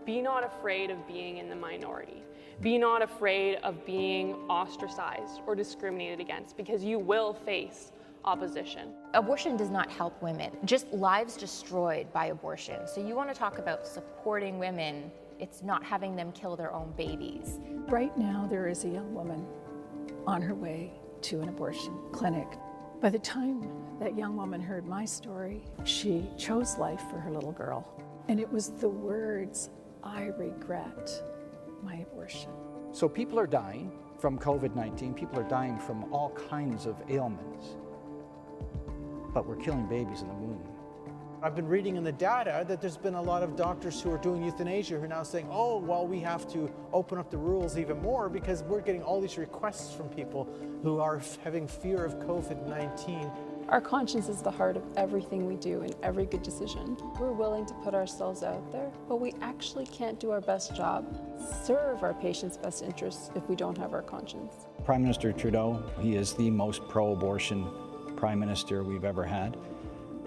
Be not afraid of being in the minority. Be not afraid of being ostracized or discriminated against, because you will face opposition. Abortion does not help women, just lives destroyed by abortion. So you want to talk about supporting women, it's not having them kill their own babies. Right now, there is a young woman on her way to an abortion clinic. By the time that young woman heard my story, she chose life for her little girl. And it was the words, "I regret my abortion." So people are dying from COVID-19, people are dying from all kinds of ailments, but we're killing babies in the womb. I've been reading in the data that there's been a lot of doctors who are doing euthanasia who are now saying, oh, well, we have to open up the rules even more because we're getting all these requests from people who are having fear of COVID-19. Our conscience is the heart of everything we do and every good decision. We're willing to put ourselves out there, but we actually can't do our best job, serve our patients' best interests if we don't have our conscience. Prime Minister Trudeau, he is the most pro-abortion Prime Minister we've ever had.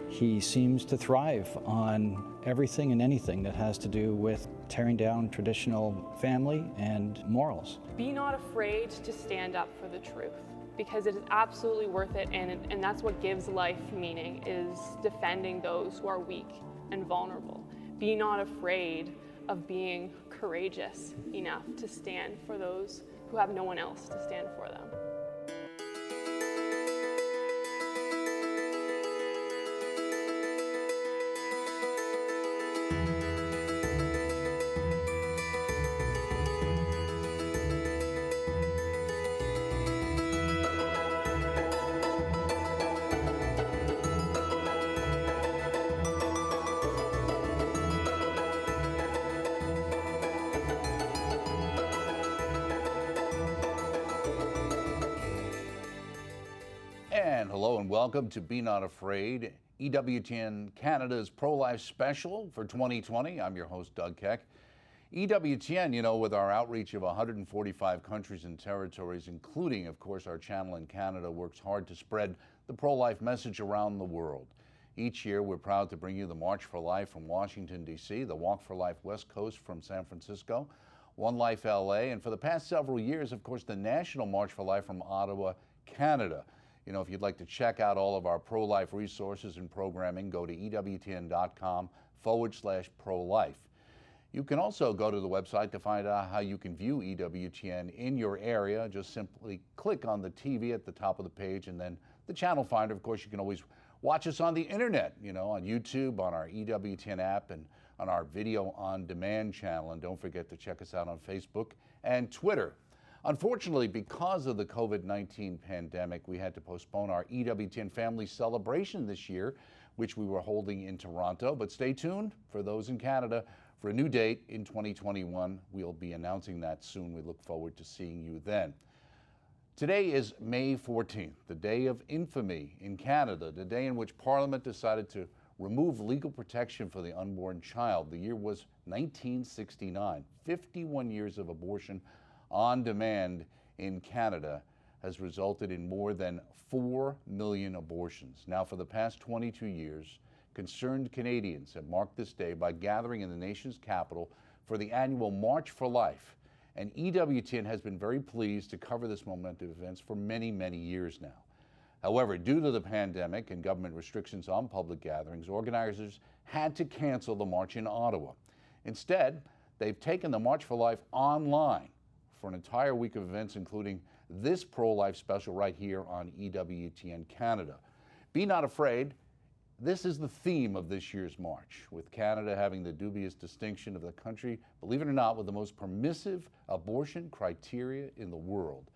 He seems to thrive on everything and anything that has to do with tearing down traditional family and morals. Be not afraid to stand up for the truth, because it is absolutely worth it, and that's what gives life meaning, is defending those who are weak and vulnerable. Be not afraid of being courageous enough to stand for those who have no one else to stand for them. And hello and welcome to Be Not Afraid, EWTN Canada's pro-life special for 2020. I'm your host, Doug Keck. EWTN, you know, with our outreach of 145 countries and territories, including, of course, our channel in Canada, works hard to spread the pro-life message around the world. Each year, we're proud to bring you the March for Life from Washington, D.C., the Walk for Life West Coast from San Francisco, One Life LA, and for the past several years, of course, the National March for Life from Ottawa, Canada. You know, if you'd like to check out all of our pro-life resources and programming, go to EWTN.com/pro-life. You can also go to the website to find out how you can view EWTN in your area. Just simply click on the TV at the top of the page and then the channel finder. Of course, you can always watch us on the internet, you know, on YouTube, on our EWTN app, and on our video on demand channel. And don't forget to check us out on Facebook and Twitter. Unfortunately, because of the COVID-19 pandemic, we had to postpone our EWTN Family Celebration this year, which we were holding in Toronto. But stay tuned for those in Canada for a new date in 2021. We'll be announcing that soon. We look forward to seeing you then. Today is May 14th, the day of infamy in Canada, the day in which Parliament decided to remove legal protection for the unborn child. The year was 1969. 51 years of abortion on demand in Canada has resulted in more than 4 million abortions. Now, for the past 22 years, concerned Canadians have marked this day by gathering in the nation's capital for the annual March for Life. And EWTN has been very pleased to cover this momentous event for many, many years now. However, due to the pandemic and government restrictions on public gatherings, organizers had to cancel the march in Ottawa. Instead, they've taken the March for Life online for an entire week of events, including this pro-life special right here on EWTN Canada. Be not afraid. This is the theme of this year's march, with Canada having the dubious distinction of the country, believe it or not, with the most permissive abortion criteria in the world.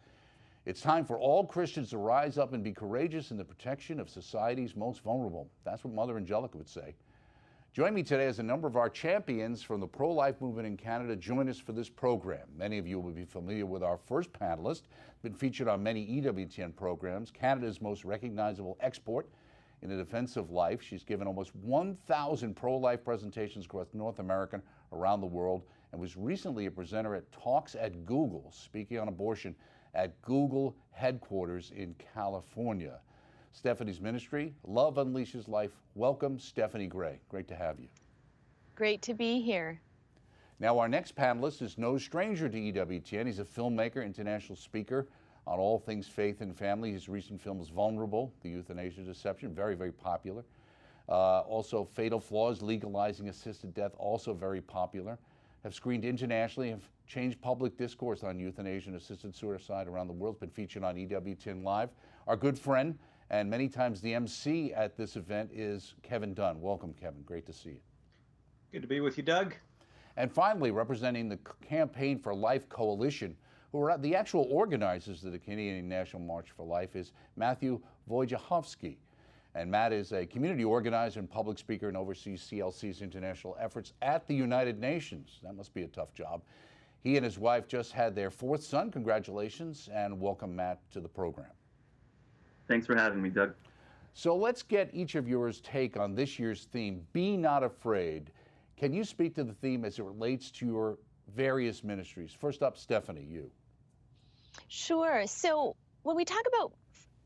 It's time for all Christians to rise up and be courageous in the protection of society's most vulnerable. That's what Mother Angelica would say. Join me today as a number of our champions from the pro-life movement in Canada join us for this program. Many of you will be familiar with our first panelist, been featured on many EWTN programs, Canada's most recognizable expert in the defense of life. She's given almost 1,000 pro-life presentations across North America, around the world, and was recently a presenter at Talks at Google, speaking on abortion at Google headquarters in California. Stephanie's ministry, Love Unleashes Life. Welcome, Stephanie Gray. Great to have you. Great to be here. Now, our next panelist is no stranger to EWTN. He's a filmmaker, international speaker on all things faith and family. His recent film is Vulnerable, The Euthanasia Deception, very, very popular. Also, Fatal Flaws, Legalizing Assisted Death, also very popular. Have screened internationally, have changed public discourse on euthanasia and assisted suicide around the world. Been featured on EWTN Live. Our good friend and many times the MC at this event is Kevin Dunn. Welcome, Kevin. Great to see you. Good to be with you, Doug. And finally, representing the Campaign for Life Coalition, who are the actual organizers of the Canadian National March for Life, is Matthew Wojciechowski. And Matt is a community organizer and public speaker and oversees CLC's international efforts at the United Nations. That must be a tough job. He and his wife just had their 4th son. Congratulations, and welcome, Matt, to the program. Thanks for having me, Doug. So let's get each of yours take on this year's theme, Be Not Afraid. Can you speak to the theme as it relates to your various ministries? First up, Stephanie, you. Sure. So when we talk about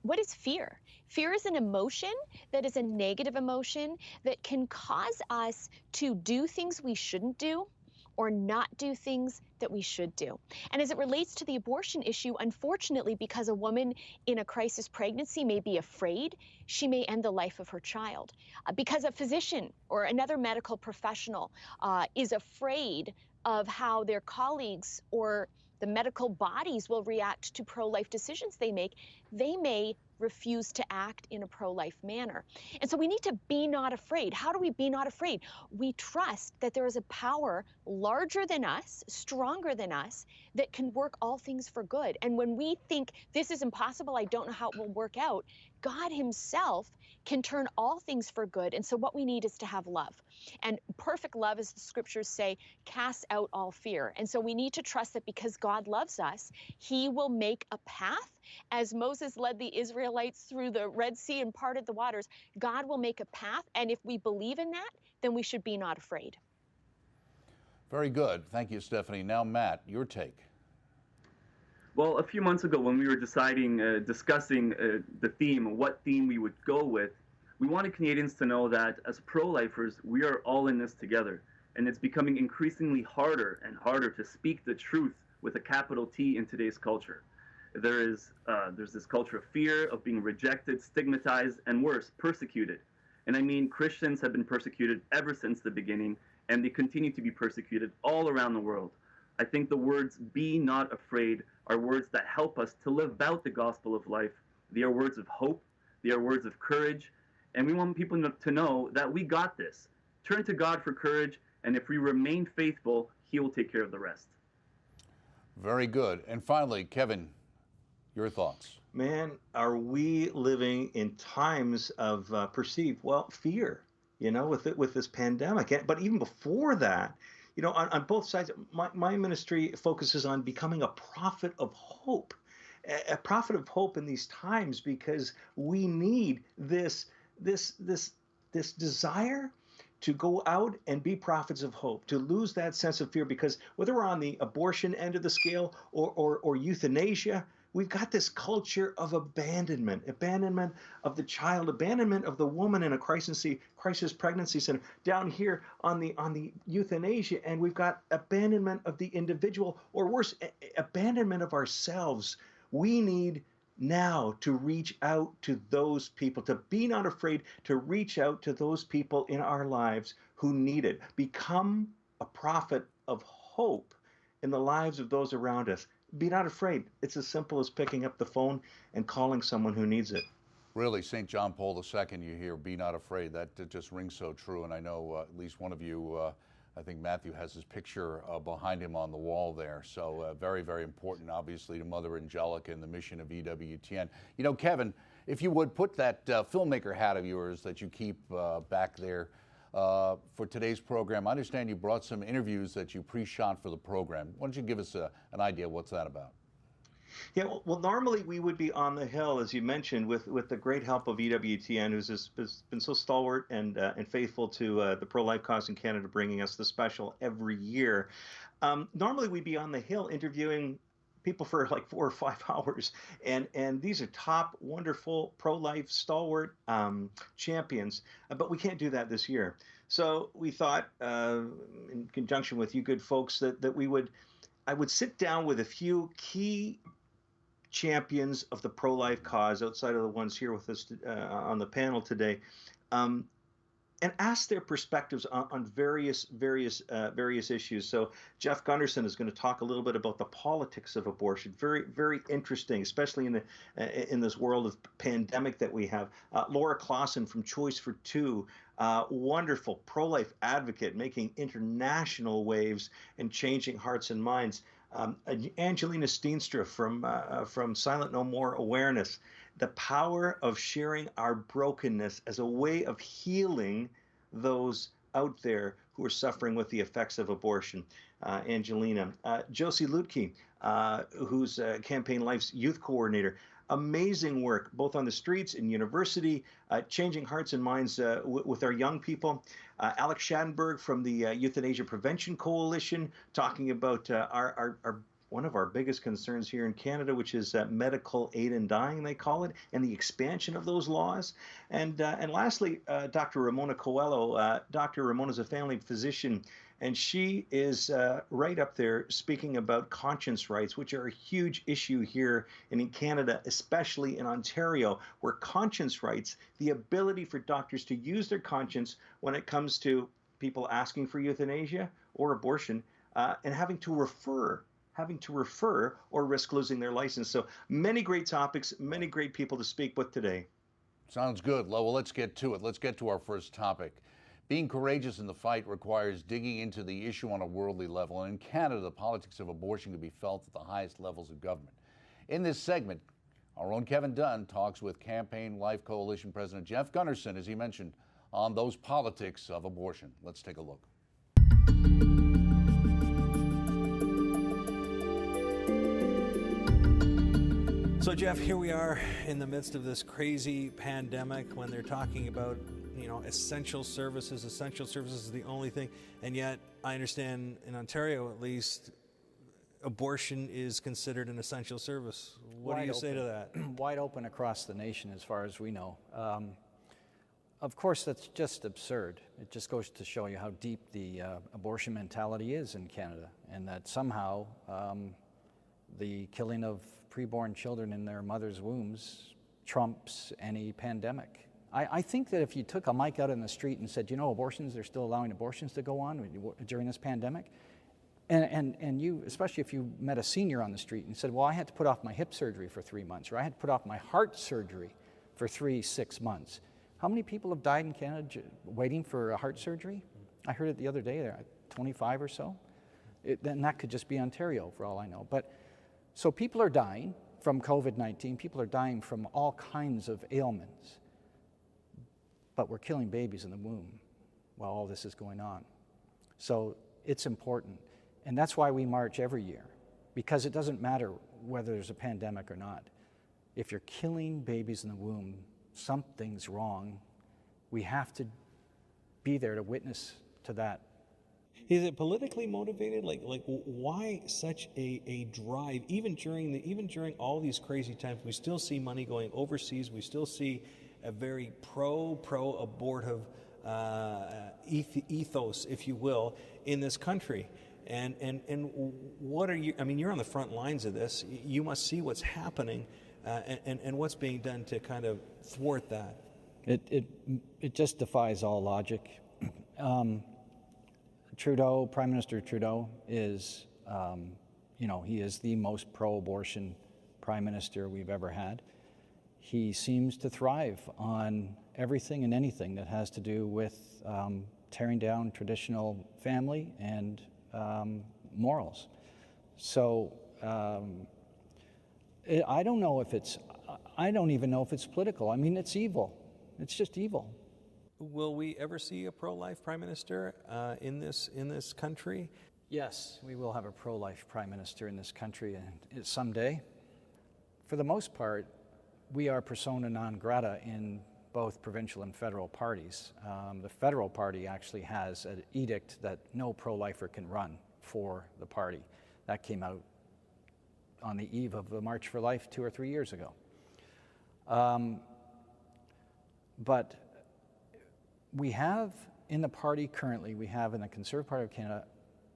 what is fear? Fear is an emotion that is a negative emotion that can cause us to do things we shouldn't do or not do things that we should do. And as it relates to the abortion issue, unfortunately, because a woman in a crisis pregnancy may be afraid, she may end the life of her child. Because a physician or another medical professional is afraid of how their colleagues or the medical bodies will react to pro-life decisions they make, they may refuse to act in a pro-life manner. And so we need to be not afraid. How do we be not afraid? We trust that there is a power larger than us, stronger than us, that can work all things for good. And when we think this is impossible, I don't know how it will work out, God himself can turn all things for good. And so what we need is to have love. And perfect love, as the scriptures say, casts out all fear. And so we need to trust that because God loves us, he will make a path. As Moses led the Israelites through the Red Sea and parted the waters, God will make a path. And if we believe in that, then we should be not afraid. Very good. Thank you, Stephanie. Now, Matt, your take. Well, a few months ago when we were discussing the theme, what theme we would go with, we wanted Canadians to know that as pro-lifers, we are all in this together. And it's becoming increasingly harder and harder to speak the truth with a capital T in today's culture. There's this culture of fear, of being rejected, stigmatized, and worse, persecuted. And I mean, Christians have been persecuted ever since the beginning, and they continue to be persecuted all around the world. I think the words, be not afraid, are words that help us to live out the gospel of life. They are words of hope. They are words of courage. And we want people to know that we got this. Turn to God for courage, and if we remain faithful, he will take care of the rest. Very good. And finally, Kevin, your thoughts. Man, are we living in times of perceived, fear, with this pandemic. But even before that, on both sides, my ministry focuses on becoming a prophet of hope, a prophet of hope in these times, because we need this desire to go out and be prophets of hope, to lose that sense of fear, because whether we're on the abortion end of the scale or euthanasia, we've got this culture of abandonment of the child, abandonment of the woman in a crisis pregnancy center. Down here on the euthanasia, and we've got abandonment of the individual, or worse, abandonment of ourselves. We need now to reach out to those people, to be not afraid, to reach out to those people in our lives who need it. Become a prophet of hope in the lives of those around us. Be not afraid. It's as simple as picking up the phone and calling someone who needs it. Really, St. John Paul II, you hear, be not afraid. That just rings so true. And I know at least one of you, I think Matthew has his picture behind him on the wall there. So very, very important, obviously, to Mother Angelica and the mission of EWTN. Kevin, if you would put that filmmaker hat of yours that you keep back there for today's program. I understand you brought some interviews that you pre-shot for the program. Why don't you give us an idea of what's that about? Yeah, well, normally we would be on the Hill, as you mentioned, with the great help of EWTN, who's been so stalwart and faithful to the pro-life cause in Canada, bringing us the special every year. Normally we'd be on the Hill interviewing people for like 4 or 5 hours, and these are top, wonderful pro-life stalwart champions, but we can't do that this year. So we thought, in conjunction with you good folks, that I would sit down with a few key champions of the pro-life cause outside of the ones here with us on the panel today, and ask their perspectives on various issues. So Jeff Gunderson is going to talk a little bit about the politics of abortion. Very interesting, especially in this world of pandemic that we have. Laura Klassen from Choice42, wonderful pro-life advocate, making international waves and changing hearts and minds. Angelina Steenstra from Silent No More Awareness. The power of sharing our brokenness as a way of healing those out there who are suffering with the effects of abortion. Angelina. Josie Lutke, who's Campaign Life's youth coordinator. Amazing work, both on the streets and university, changing hearts and minds with our young people. Alex Schadenberg from the Euthanasia Prevention Coalition, talking about one of our biggest concerns here in Canada, which is medical aid in dying, they call it, and the expansion of those laws. And lastly, Dr. Ramona Coelho. Dr. Ramona's a family physician, and she is right up there speaking about conscience rights, which are a huge issue here in Canada, especially in Ontario, where conscience rights, the ability for doctors to use their conscience when it comes to people asking for euthanasia or abortion, and having to refer or risk losing their license. So many great topics, many great people to speak with today. Sounds good. Well, let's get to it. Let's get to our first topic. Being courageous in the fight requires digging into the issue on a worldly level. And in Canada, the politics of abortion can be felt at the highest levels of government. In this segment, our own Kevin Dunn talks with Campaign Life Coalition President Jeff Gunderson, as he mentioned, on those politics of abortion. Let's take a look. So Jeff, here we are in the midst of this crazy pandemic when they're talking about, essential services. Essential services is the only thing. And yet I understand in Ontario, at least, abortion is considered an essential service. What do you say to that? Wide open across the nation as far as we know. Of course, that's just absurd. It just goes to show you how deep the abortion mentality is in Canada, and that somehow the killing of preborn children in their mother's wombs trumps any pandemic. I think that if you took a mic out in the street and said, abortions, they're still allowing abortions to go on during this pandemic, and you, especially if you met a senior on the street and said, well, I had to put off my hip surgery for 3 months, or I had to put off my heart surgery for 6 months. How many people have died in Canada waiting for a heart surgery? I heard it the other day, 25 or so. Then that could just be Ontario for all I know. So people are dying from COVID-19, people are dying from all kinds of ailments, but we're killing babies in the womb while all this is going on. So it's important, and that's why we march every year, because it doesn't matter whether there's a pandemic or not. If you're killing babies in the womb, something's wrong. We have to be there to witness to that. Is it politically motivated? Like why such a drive? Even during all these crazy times, we still see money going overseas. We still see a very pro-abortive ethos, if you will, in this country. And what are you? I mean, you're on the front lines of this. You must see what's happening, and what's being done to kind of thwart that. It just defies all logic. Trudeau, Prime Minister Trudeau, is, he is the most pro-abortion Prime Minister we've ever had. He seems to thrive on everything and anything that has to do with tearing down traditional family and morals. So I don't even know if it's political. I mean, it's evil. It's just evil. Will we ever see a pro-life Prime Minister in this country? Yes, we will have a pro-life Prime Minister in this country someday. For the most part, we are persona non grata in both provincial and federal parties. The federal party actually has an edict that no pro-lifer can run for the party. That came out on the eve of the March for Life 2 or 3 years ago. But we have in the party currently, we have in the Conservative Party of Canada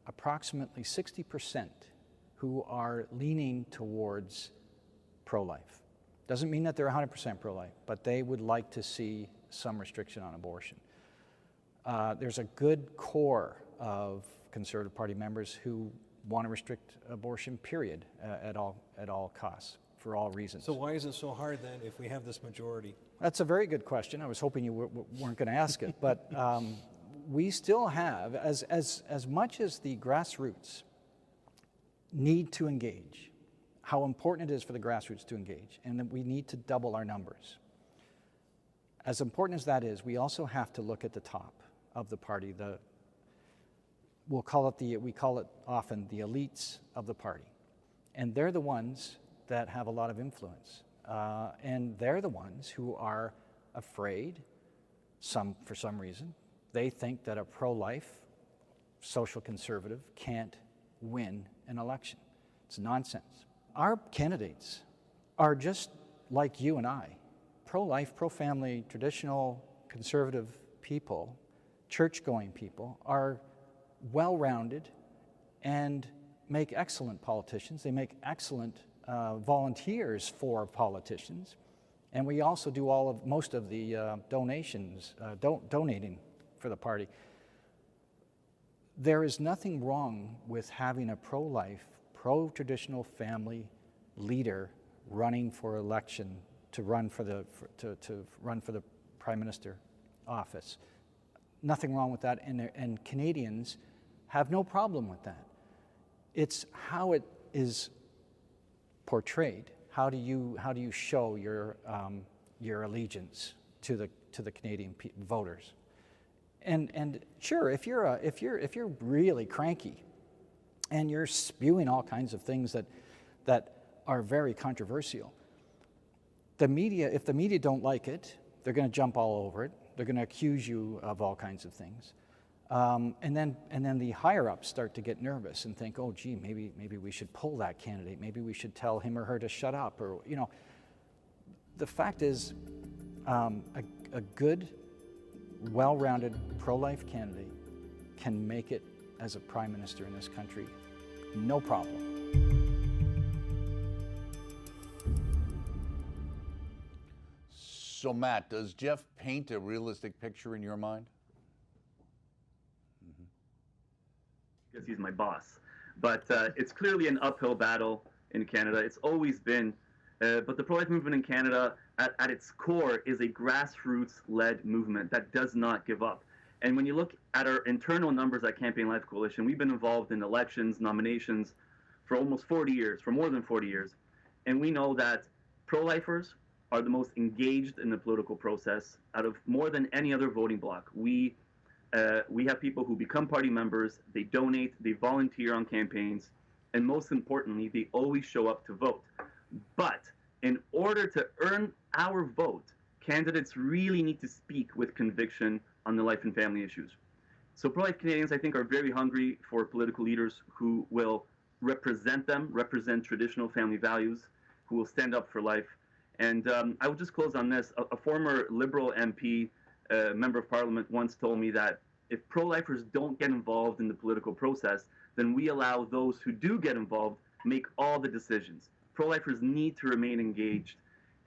approximately 60% who are leaning towards pro-life. Doesn't mean that they're 100% pro-life, but they would like to see some restriction on abortion. There's a good core of Conservative Party members who want to restrict abortion, period, at all costs, for all reasons. So why is it so hard then if we have this majority? That's a very good question. I was hoping you weren't going to ask it, but we still have, as much as the grassroots need to engage, how important it is for the grassroots to engage, and that we need to double our numbers. As important as that is, we also have to look at the top of the party. We call it often the elites of the party, and they're the ones that have a lot of influence, and they're the ones who are afraid. For some reason, they think that a pro-life social conservative can't win an election. It's nonsense. Our candidates are just like you and I, pro-life, pro-family, traditional conservative people, church-going people, are well-rounded and make excellent politicians. They make excellent volunteers for politicians, and we also do most of the donations, donating for the party. There is nothing wrong with having a pro-life, pro-traditional family leader running for election to run for the Prime Minister office. Nothing wrong with that, and Canadians have no problem with that. It's how it is portrayed. How do you show your allegiance to the Canadian voters? And sure, if you're really cranky, and you're spewing all kinds of things that are very controversial, if the media don't like it, they're going to jump all over it. They're going to accuse you of all kinds of things, and then the higher-ups start to get nervous and think, oh, gee, maybe we should pull that candidate. Maybe we should tell him or her to shut up. Or the fact is, a good, well-rounded pro-life candidate can make it as a prime minister in this country, no problem. So Matt, does Jeff paint a realistic picture in your mind? Because he's my boss. But it's clearly an uphill battle in Canada. It's always been. But the pro-life movement in Canada, at its core, is a grassroots-led movement that does not give up. And when you look at our internal numbers at Campaign Life Coalition, we've been involved in elections, nominations for almost 40 years, for more than 40 years. And we know that pro-lifers are the most engaged in the political process out of more than any other voting bloc. We have people who become party members, they donate, they volunteer on campaigns, and most importantly, they always show up to vote. But in order to earn our vote, candidates really need to speak with conviction on the life and family issues. So pro-life Canadians, I think, are very hungry for political leaders who will represent them, represent traditional family values, who will stand up for life. And I will just close on this. A former Liberal MP, member of Parliament, once told me that if pro-lifers don't get involved in the political process, then we allow those who do get involved make all the decisions. Pro-lifers need to remain engaged.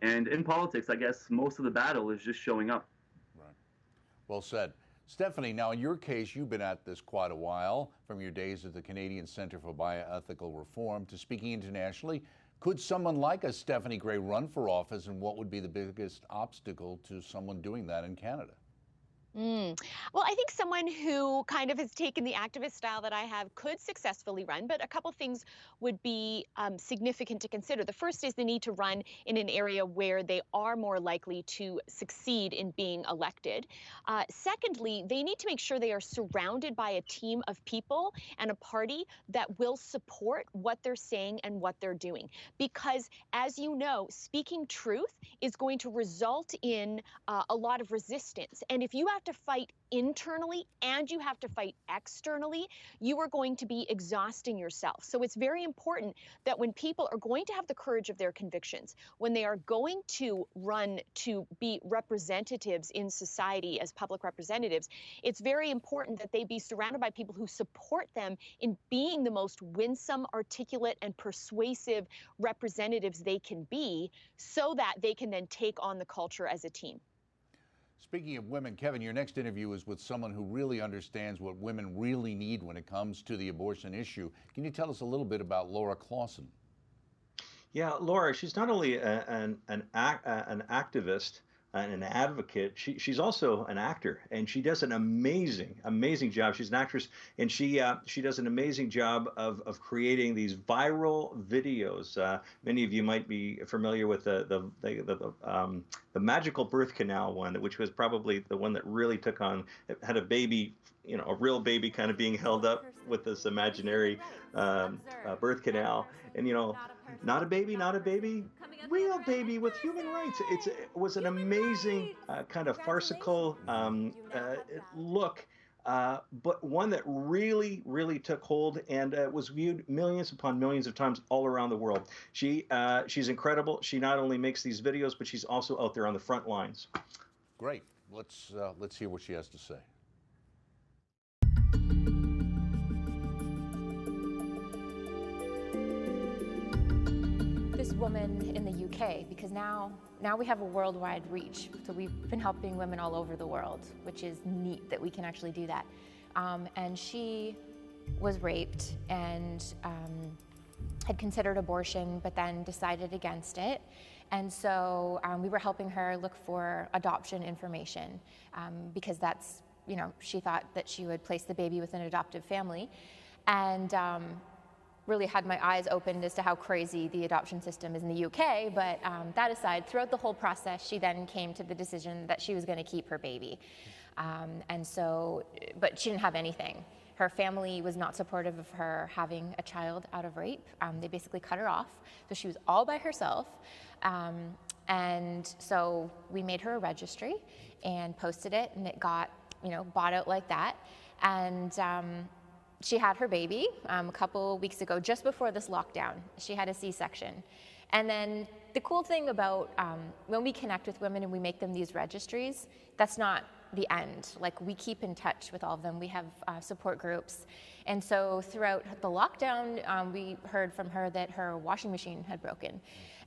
And in politics, I guess most of the battle is just showing up. Right. Well said. Stephanie, now in your case, you've been at this quite a while, from your days at the Canadian Centre for Bioethical Reform to speaking internationally. Could someone like a Stephanie Gray run for office, and what would be the biggest obstacle to someone doing that in Canada? Well, I think someone who kind of has taken the activist style that I have could successfully run, but a couple things would be significant to consider. The first is the need to run in an area where they are more likely to succeed in being elected. Secondly, they need to make sure they are surrounded by a team of people and a party that will support what they're saying and what they're doing. Because, as you know, speaking truth is going to result in a lot of resistance. And if you have have to fight internally and you have to fight externally, you are going to be exhausting yourself. So it's very important that when people are going to have the courage of their convictions, when they are going to run to be representatives in society as public representatives, it's very important that they be surrounded by people who support them in being the most winsome, articulate, and persuasive representatives they can be, so that they can then take on the culture as a team. Speaking of women, Kevin, your next interview is with someone who really understands what women really need when it comes to the abortion issue. Can you tell us a little bit about Laura Klassen? Yeah, Laura, she's not only an activist and an advocate, she's also an actor, and she does an amazing job. She's an actress, and she does an amazing job of creating these viral videos. Many of you might be familiar with the magical birth canal one, which was probably the one that really took on, had a baby, you know, a real baby kind of being held up with this imaginary birth canal, and you know, not a baby, real baby with human rights. It was an amazing kind of farcical look, but one that really took hold and was viewed millions upon millions of times all around the world. She's incredible. She not only makes these videos, but she's also out there on the front lines. Great. Let's hear what she has to say. This woman in the UK, because now we have a worldwide reach. So we've been helping women all over the world, which is neat that we can actually do that. And she was raped and had considered abortion, but then decided against it. And so we were helping her look for adoption information because that's, you know, she thought that she would place the baby with an adoptive family. And really had my eyes opened as to how crazy the adoption system is in the UK, but that aside, throughout the whole process, she then came to the decision that she was going to keep her baby. And so, but she didn't have anything. Her family was not supportive of her having a child out of rape. They basically cut her off, so she was all by herself. And so we made her a registry and posted it, and it got, you know, bought out like that. And she had her baby a couple weeks ago, just before this lockdown. She had a C-section. And then the cool thing about when we connect with women and we make them these registries, that's not the end. Like, we keep in touch with all of them. We have support groups. And so throughout the lockdown, we heard from her that her washing machine had broken.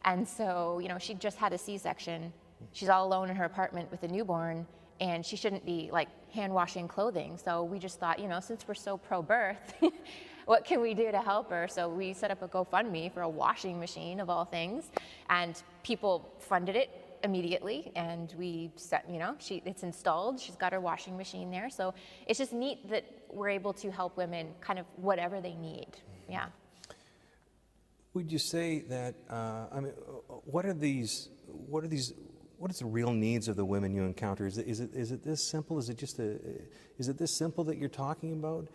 And so, you know, she just had a C-section. She's all alone in her apartment with a newborn, and she shouldn't be like hand washing clothing. So we just thought, you know, since we're so pro-birth, what can we do to help her? So we set up a GoFundMe for a washing machine, of all things, and people funded it immediately, and we set, you know, it's installed. She's got her washing machine there. So it's just neat that we're able to help women kind of whatever they need. Yeah. Would you say that, I mean, what are the real needs of the women you encounter? Is it this simple? Is it this simple that you're talking about?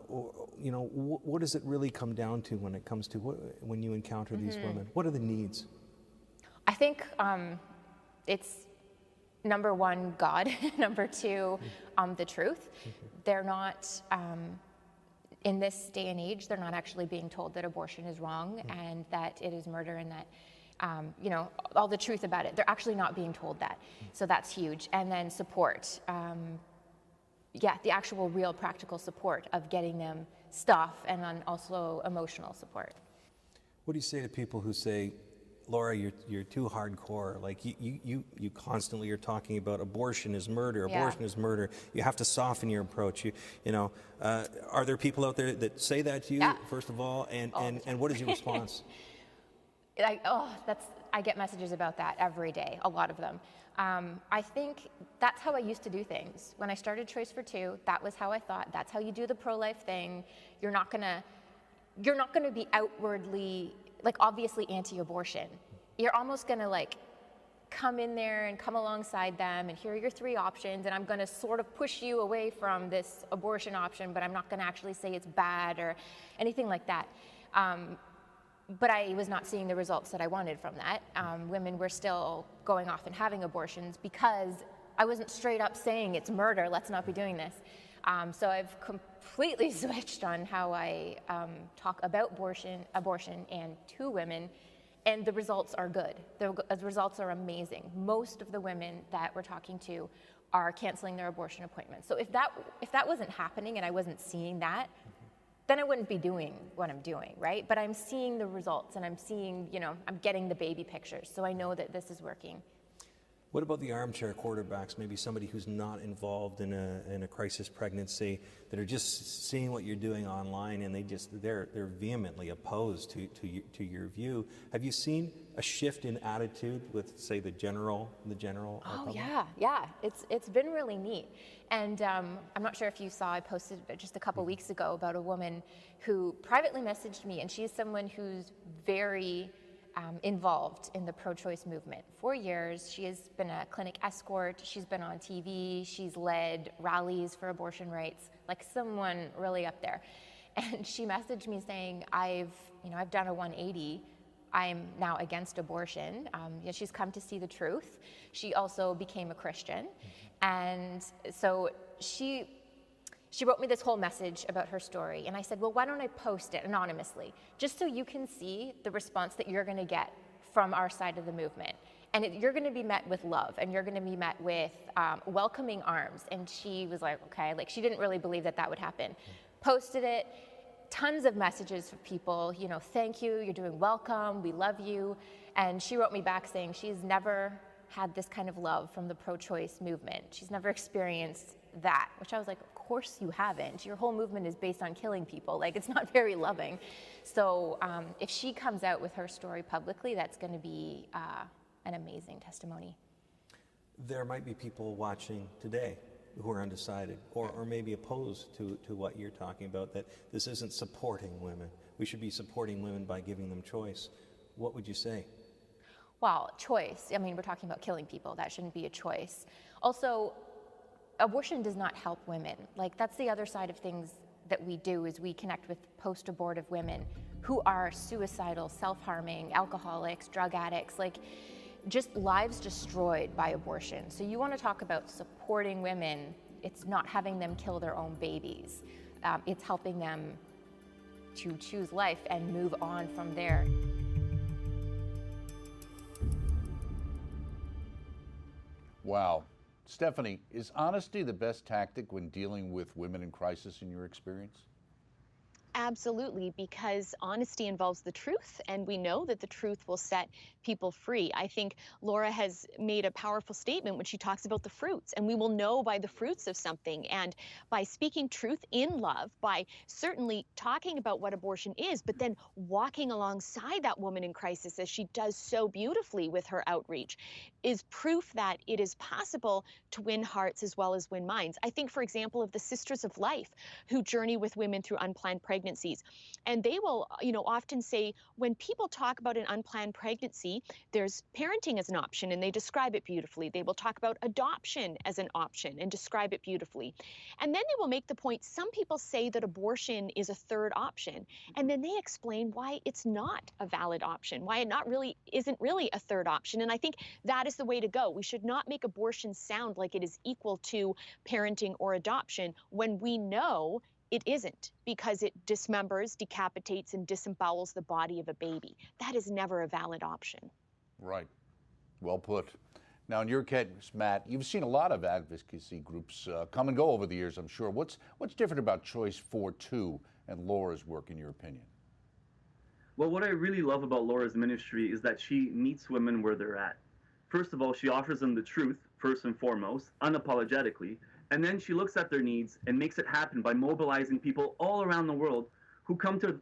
Or, you know, what does it really come down to when it comes to when you encounter these women? What are the needs? I think it's number one, God. Number two, the truth. They're not, in this day and age, they're not actually being told that abortion is wrong and that it is murder, and that, you know, all the truth about it. They're actually not being told that. So that's huge. And then support. Yeah, the actual real practical support of getting them stuff, and then also emotional support. What do you say to people who say, Laura, you're too hardcore? Like, you constantly are talking about abortion is murder, abortion is murder. You have to soften your approach. You know, are there people out there that say that to you, first of all, and what is your response? I get messages about that every day, a lot of them. I think that's how I used to do things. When I started Choice42, that was how I thought. That's how you do the pro-life thing. You're not gonna be outwardly, like, obviously anti-abortion. You're almost gonna, like, come in there and come alongside them and here are your three options, and I'm gonna sort of push you away from this abortion option, but I'm not gonna actually say it's bad or anything like that. But I was not seeing the results that I wanted from that. Women were still going off and having abortions because I wasn't straight up saying it's murder, let's not be doing this. So I've completely switched on how I talk about abortion and to women, and the results are good. The results are amazing. Most of the women that we're talking to are canceling their abortion appointments. So if that wasn't happening and I wasn't seeing that, then I wouldn't be doing what I'm doing, right? But I'm seeing the results, and I'm seeing, I'm getting the baby pictures, so I know that this is working. What about the armchair quarterbacks, maybe somebody who's not involved in a crisis pregnancy, that are just seeing what you're doing online, and they're vehemently opposed to your view? Have you seen a shift in attitude with, say, the general public? Yeah. It's been really neat. And I'm not sure if you saw, I posted just a couple weeks ago about a woman who privately messaged me, and she's someone who's very involved in the pro-choice movement. For years, she has been a clinic escort, she's been on TV, she's led rallies for abortion rights, like someone really up there. And she messaged me saying, I've done a 180, I'm now against abortion. She's come to see the truth. She also became a Christian. And so she wrote me this whole message about her story, and I said, well, why don't I post it anonymously, just so you can see the response that you're going to get from our side of the movement. And you're going to be met with love, and you're going to be met with welcoming arms. And she was like, okay, like she didn't really believe that would happen. Posted it, tons of messages from people, thank you, you're doing welcome, we love you. And she wrote me back saying she's never had this kind of love from the pro-choice movement. She's never experienced that, which I was like, of course you haven't. Your whole movement is based on killing people. Like, it's not very loving. So if she comes out with her story publicly, that's going to be an amazing testimony. There might be people watching today who are undecided or maybe opposed to what you're talking about, that this isn't supporting women. We should be supporting women by giving them choice. What would you say? Well, choice. I mean, we're talking about killing people. That shouldn't be a choice. Also, abortion does not help women. Like, that's the other side of things that we do, is we connect with post-abortive women who are suicidal, self-harming, alcoholics, drug addicts, like just lives destroyed by abortion. So you want to talk about supporting women, it's not having them kill their own babies. It's helping them to choose life and move on from there. Wow. Stephanie, is honesty the best tactic when dealing with women in crisis in your experience? Absolutely, because honesty involves the truth, and we know that the truth will set people free. I think Laura has made a powerful statement when she talks about the fruits, and we will know by the fruits of something. And by speaking truth in love, by certainly talking about what abortion is, but then walking alongside that woman in crisis, as she does so beautifully with her outreach, is proof that it is possible to win hearts as well as win minds. I think, for example, of the Sisters of Life, who journey with women through unplanned pregnancies. And they will, often say, when people talk about an unplanned pregnancy, there's parenting as an option, and they describe it beautifully. They will talk about adoption as an option and describe it beautifully. And then they will make the point, some people say that abortion is a third option, and then they explain why it's not a valid option, why it isn't really a third option. And I think that is the way to go. We should not make abortion sound like it is equal to parenting or adoption when we know it isn't, because it dismembers, decapitates, and disembowels the body of a baby. That is never a valid option. Right. Well put. Now, in your case, Matt, you've seen a lot of advocacy groups come and go over the years, I'm sure. What's different about Choice42 and Laura's work, in your opinion? Well, what I really love about Laura's ministry is that she meets women where they're at. First of all, she offers them the truth, first and foremost, unapologetically, and then she looks at their needs and makes it happen by mobilizing people all around the world who come to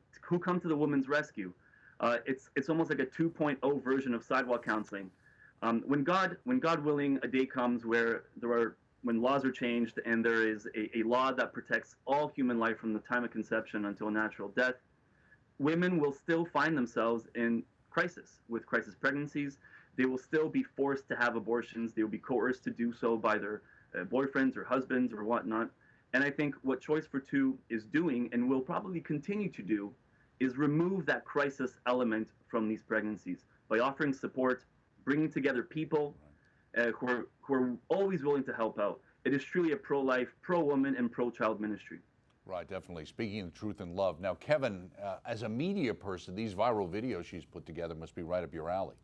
the woman's rescue. It's almost like a 2.0 version of sidewalk counseling. When God willing, a day comes where when laws are changed and there is a law that protects all human life from the time of conception until natural death, women will still find themselves in crisis, with crisis pregnancies. They will still be forced to have abortions. They will be coerced to do so by their boyfriends or husbands or whatnot. And I think what Choice42 is doing, and will probably continue to do, is remove that crisis element from these pregnancies by offering support, bringing together people, who are always willing to help out. It is truly a pro-life, pro-woman, and pro-child ministry. Right, definitely. Speaking of truth and love. Now, Kevin, as a media person, these viral videos she's put together must be right up your alley.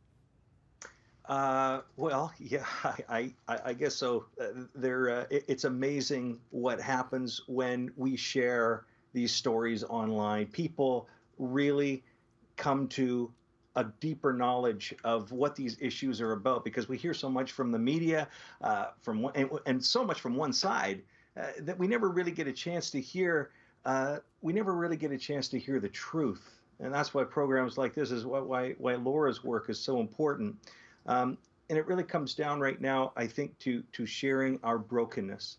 Well, yeah, I guess so. It's amazing what happens when we share these stories online. People really come to a deeper knowledge of what these issues are about, because we hear so much from the media, and so much from one side that we never really get a chance to hear. We never really get a chance to hear the truth, and that's why programs like this is why Laura's work is so important. And it really comes down right now, I think, to sharing our brokenness,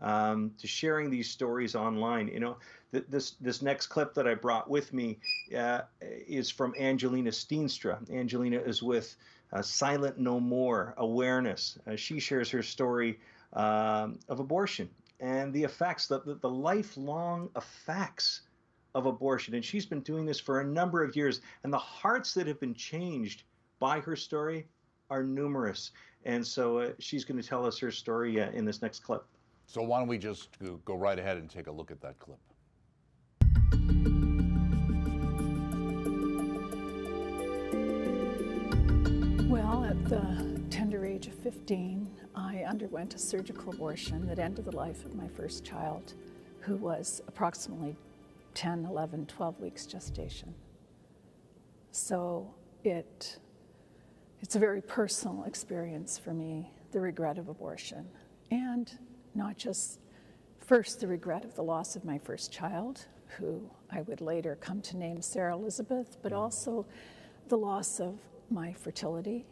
to sharing these stories online. You know, this next clip that I brought with me is from Angelina Steenstra. Angelina is with Silent No More Awareness. She shares her story of abortion and the effects, the lifelong effects of abortion. And she's been doing this for a number of years. And the hearts that have been changed by her story are numerous. And so she's going to tell us her story in this next clip. So why don't we just go right ahead and take a look at that clip. Well, at the tender age of 15, I underwent a surgical abortion that ended the life of my first child, who was approximately 10, 11, 12 weeks gestation. So it's a very personal experience for me, the regret of abortion. And not just first the regret of the loss of my first child, who I would later come to name Sarah Elizabeth, but also the loss of my fertility,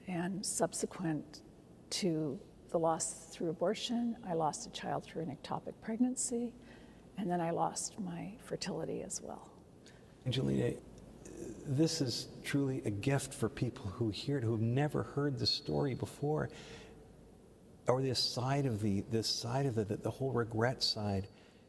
and subsequent to the loss through abortion, I lost a child through an ectopic pregnancy, and then I lost my fertility as well. Angelina, this is truly a gift for people who hear it, who have never heard the story before, or this side of the whole regret side.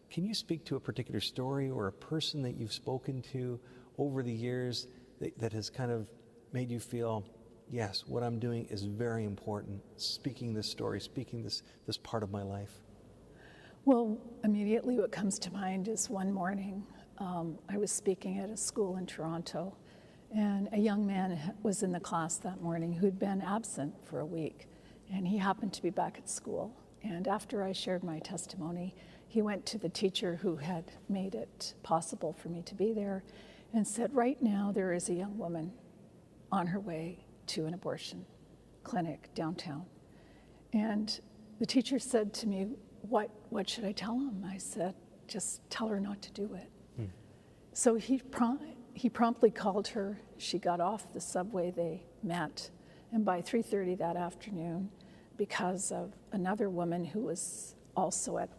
Can you speak to a particular story or a person that you've spoken to over the years that has kind of made you feel, yes, what I'm doing is very important, speaking this story, speaking this part of my life? Well, immediately what comes to mind is one morning, I was speaking at a school in Toronto, and a young man was in the class that morning who'd been absent for a week, and he happened to be back at school. And after I shared my testimony, he went to the teacher who had made it possible for me to be there and said, right now there is a young woman on her way to an abortion clinic downtown. And the teacher said to me, what should I tell him? I said, just tell her not to do it. So he promptly called her. She got off the subway, they met, and by 3:30 that afternoon, because of another woman who was also at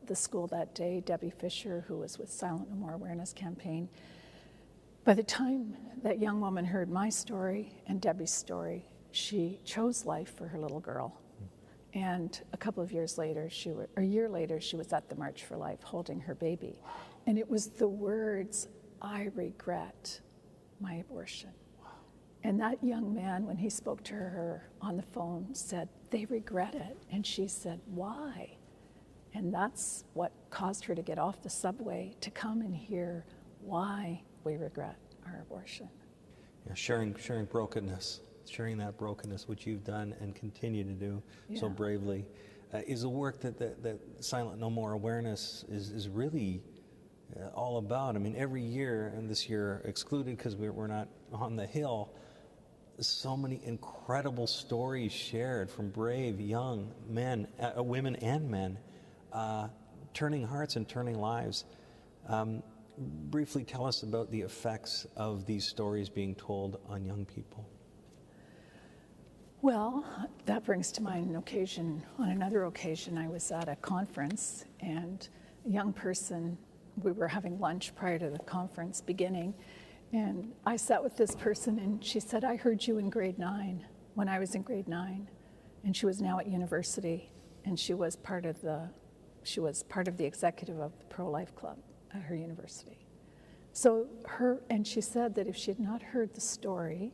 the school that day, Debbie Fisher, who was with Silent No More Awareness Campaign, by the time that young woman heard my story and Debbie's story, she chose life for her little girl. And a couple of years later, a year later, she was at the March for Life holding her baby. And it was the words, I regret my abortion. Wow. And that young man, when he spoke to her on the phone, said, they regret it. And she said, why? And that's what caused her to get off the subway to come and hear why we regret our abortion. Yeah, sharing brokenness, sharing that brokenness, which you've done and continue to do so bravely, is a work that Silent No More Awareness is really all about. I mean, every year, and this year excluded because we're not on the Hill, so many incredible stories shared from brave young men, women and men, turning hearts and turning lives. Briefly tell us about the effects of these stories being told on young people. Well, that brings to mind on another occasion, I was at a conference, and a young person, we were having lunch prior to the conference beginning, and I sat with this person, and she said, I heard you in grade 9, when I was in grade 9, and she was now at university, and she was part of the executive of the Pro-Life Club at her university. And she said that if she had not heard the story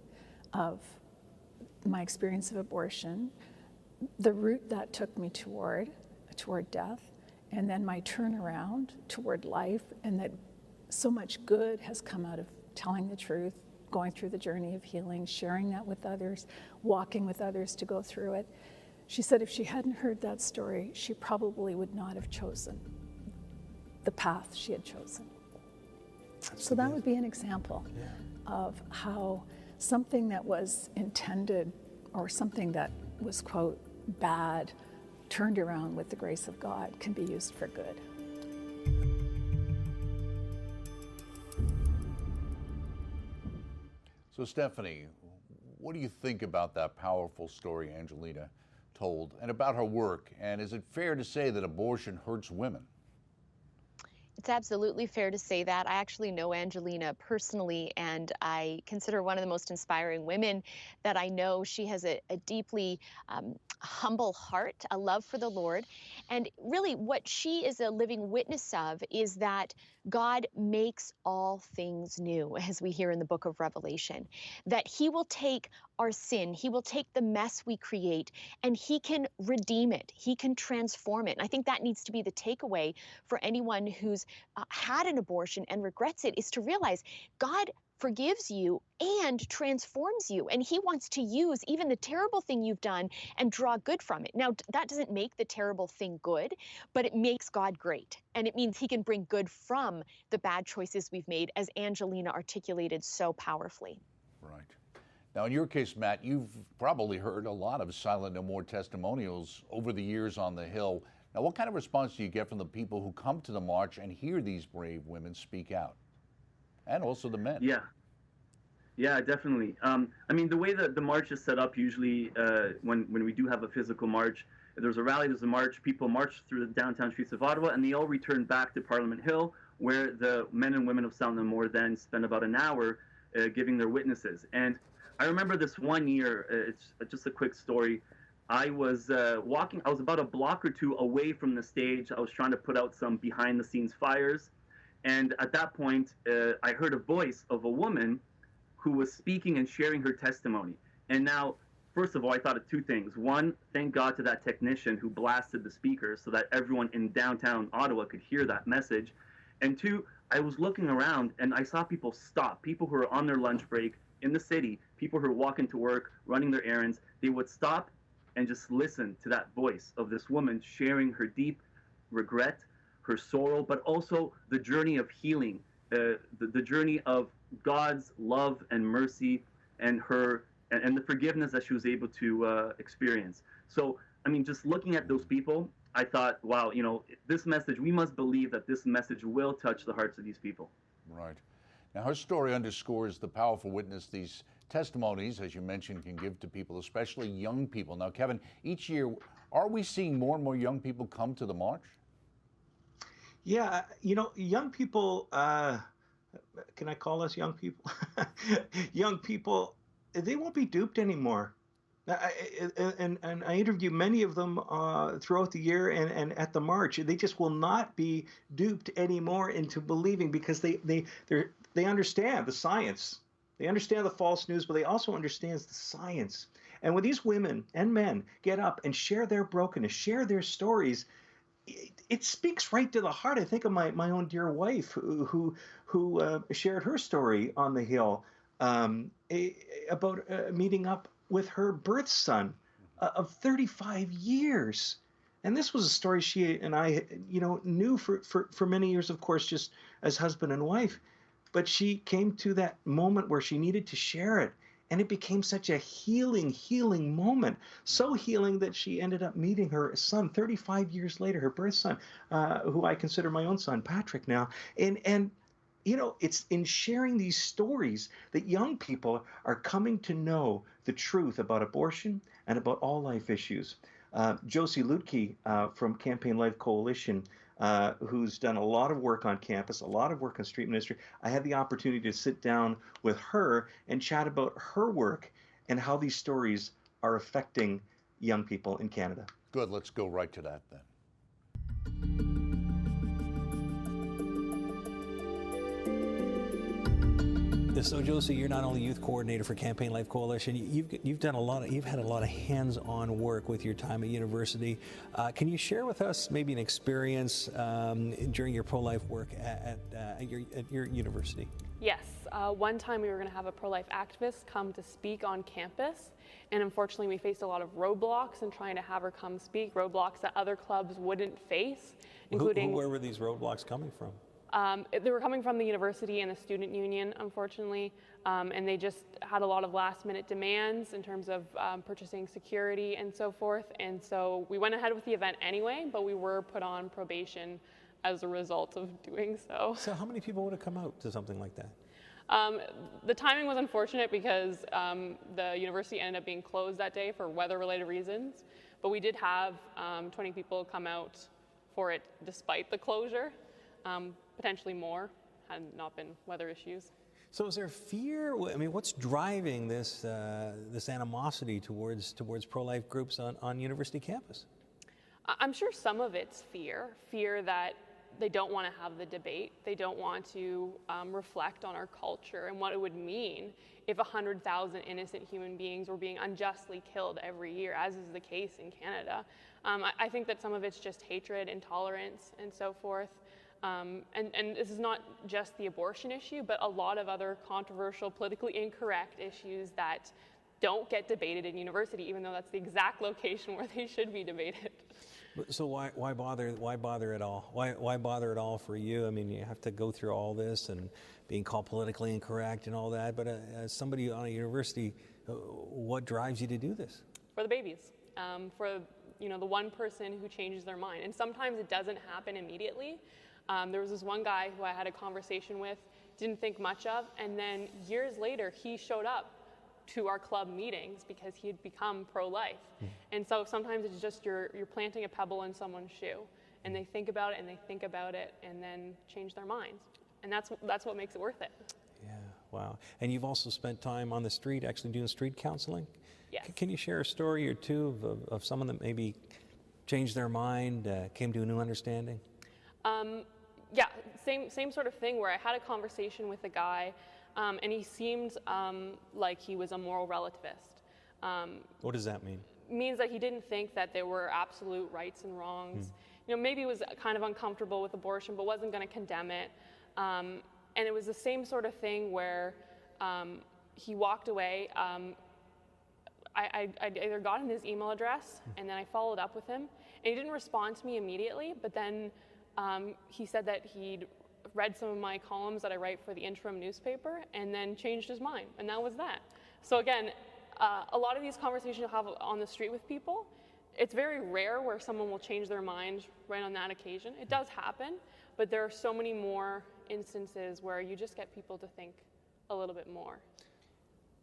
of my experience of abortion, the route that took me toward death, and then my turnaround toward life, and that so much good has come out of telling the truth, going through the journey of healing, sharing that with others, walking with others to go through it. She said if she hadn't heard that story, she probably would not have chosen the path she had chosen. So that would be an example of how something that was intended, or something that was, quote, bad, turned around with the grace of God, can be used for good. So Stephanie, what do you think about that powerful story Angelina told, and about her work? And is it fair to say that abortion hurts women? It's absolutely fair to say that. I actually know Angelina personally, and I consider her one of the most inspiring women that I know. She has a deeply humble heart, a love for the Lord. And really what she is a living witness of is that God makes all things new, as we hear in the book of Revelation, that he will take our sin, he will take the mess we create, and he can redeem it, he can transform it. And I think that needs to be the takeaway for anyone who's had an abortion and regrets it, is to realize God forgives you and transforms you, and he wants to use even the terrible thing you've done and draw good from it. Now, that doesn't make the terrible thing good, but it makes God great, and it means he can bring good from the bad choices we've made, as Angelina articulated so powerfully. Right. Now, in your case, Matt, you've probably heard a lot of Silent No More testimonials over the years on the Hill. Now, what kind of response do you get from the people who come to the march and hear these brave women speak out? And also the men. Yeah, definitely. I mean, the way that the march is set up usually, when we do have a physical march, there's a rally, there's a march, people march through the downtown streets of Ottawa, and they all return back to Parliament Hill, where the men and women of Silent No More then spend about an hour giving their witnesses. And I remember this one year, it's just a quick story. I was walking, I was about a block or two away from the stage. I was trying to put out some behind the scenes fires. And at that point, I heard a voice of a woman who was speaking and sharing her testimony. And now, first of all, I thought of two things. One, thank God to that technician who blasted the speakers so that everyone in downtown Ottawa could hear that message. And two, I was looking around and I saw people stop, people who are on their lunch break in the city, people who are walking to work, running their errands. They would stop and just listen to that voice of this woman sharing her deep regret, her sorrow, but also the journey of healing, the journey of God's love and mercy, and and the forgiveness that she was able to experience. So, I mean, just looking at those people, I thought, wow, you know, this message, we must believe that this message will touch the hearts of these people. Right. Now, her story underscores the powerful witness these testimonies, as you mentioned, can give to people, especially young people. Now, Kevin, each year, are we seeing more and more young people come to the march? Yeah, you know, young people, can I call us young people? Young people, they won't be duped anymore. And I interviewed many of them throughout the year and at the march. They just will not be duped anymore into believing, because they understand the science. They understand the false news, but they also understand the science. And when these women and men get up and share their brokenness, share their stories, it speaks right to the heart. I think of my own dear wife who shared her story on the Hill about meeting up with her birth son of 35 years. And this was a story she and I, you know, knew for many years, of course, just as husband and wife. But she came to that moment where she needed to share it. And it became such a healing moment, so healing that she ended up meeting her son 35 years later, her birth son, who I consider my own son, Patrick, now. And you know, it's in sharing these stories that young people are coming to know the truth about abortion and about all life issues. Josie Lutke from Campaign Life Coalition, who's done a lot of work on campus, a lot of work on street ministry. I had the opportunity to sit down with her and chat about her work and how these stories are affecting young people in Canada. Good, let's go right to that then. So Josie, you're not only youth coordinator for Campaign Life Coalition. You've had a lot of hands-on work with your time at university. Can you share with us maybe an experience during your pro-life work at your university? Yes. One time we were going to have a pro-life activist come to speak on campus, and unfortunately we faced a lot of roadblocks in trying to have her come speak, roadblocks that other clubs wouldn't face, including... Where were these roadblocks coming from? They were coming from the university and the student union, unfortunately, and they just had a lot of last-minute demands in terms of purchasing security and so forth, and so we went ahead with the event anyway, but we were put on probation as a result of doing so. So how many people would have come out to something like that? The timing was unfortunate because the university ended up being closed that day for weather-related reasons, but we did have 20 people come out for it despite the closure. Potentially more had not been weather issues. So is there fear? I mean, what's driving this this animosity towards pro-life groups on university campus? I'm sure some of it's fear that they don't want to have the debate. They don't want to reflect on our culture and what it would mean if 100,000 innocent human beings were being unjustly killed every year, as is the case in Canada. I think that some of it's just hatred, intolerance, and so forth. And this is not just the abortion issue, but a lot of other controversial, politically incorrect issues that don't get debated in university, even though that's the exact location where they should be debated. So why bother at all? Why bother at all for you? I mean, you have to go through all this and being called politically incorrect and all that, but as somebody on a university, what drives you to do this? For the babies, for the one person who changes their mind. And sometimes it doesn't happen immediately. There was this one guy who I had a conversation with, didn't think much of, and then years later he showed up to our club meetings because he had become pro-life. And so sometimes it's just you're planting a pebble in someone's shoe, and they think about it and they think about it and then change their minds. And that's what makes it worth it. Yeah, wow. And you've also spent time on the street actually doing street counseling? Yes. Can you share a story or two of someone that maybe changed their mind, came to a new understanding? Yeah, same sort of thing where I had a conversation with a guy and he seemed like he was a moral relativist. What does that mean? Means that he didn't think that there were absolute rights and wrongs. Maybe he was kind of uncomfortable with abortion but wasn't going to condemn it. And it was the same sort of thing where he walked away. I either got him his email address and then I followed up with him, and he didn't respond to me immediately, but then he said that he'd read some of my columns that I write for the interim newspaper and then changed his mind, and that was that. So again, a lot of these conversations you'll have on the street with people, it's very rare where someone will change their mind right on that occasion. It does happen, but there are so many more instances where you just get people to think a little bit more.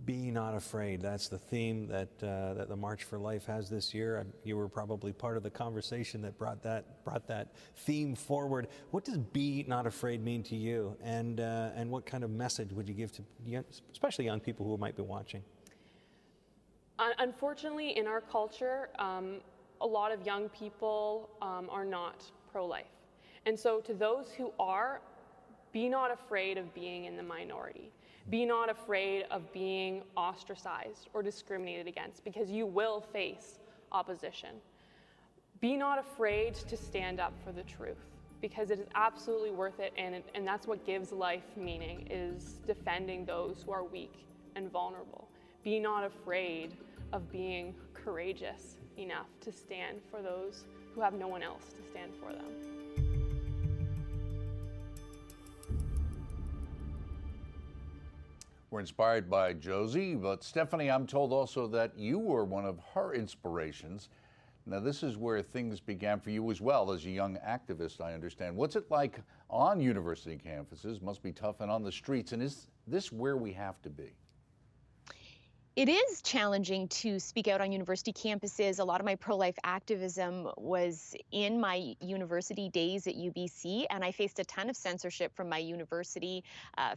Be not afraid. That's the theme that the March for Life has this year. You were probably part of the conversation that brought that theme forward. What does "be not afraid" mean to you, and what kind of message would you give to especially young people who might be watching? Unfortunately, in our culture, a lot of young people are not pro-life, and so to those who are, be not afraid of being in the minority. Be not afraid of being ostracized or discriminated against, because you will face opposition. Be not afraid to stand up for the truth, because it is absolutely worth it, and that's what gives life meaning, is defending those who are weak and vulnerable. Be not afraid of being courageous enough to stand for those who have no one else to stand for them. We're inspired by Josie, but Stephanie, I'm told also that you were one of her inspirations. Now, this is where things began for you as well as a young activist, I understand. What's it like on university campuses? Must be tough, and on the streets, and is this where we have to be? It is challenging to speak out on university campuses. A lot of my pro-life activism was in my university days at UBC, and I faced a ton of censorship from my university,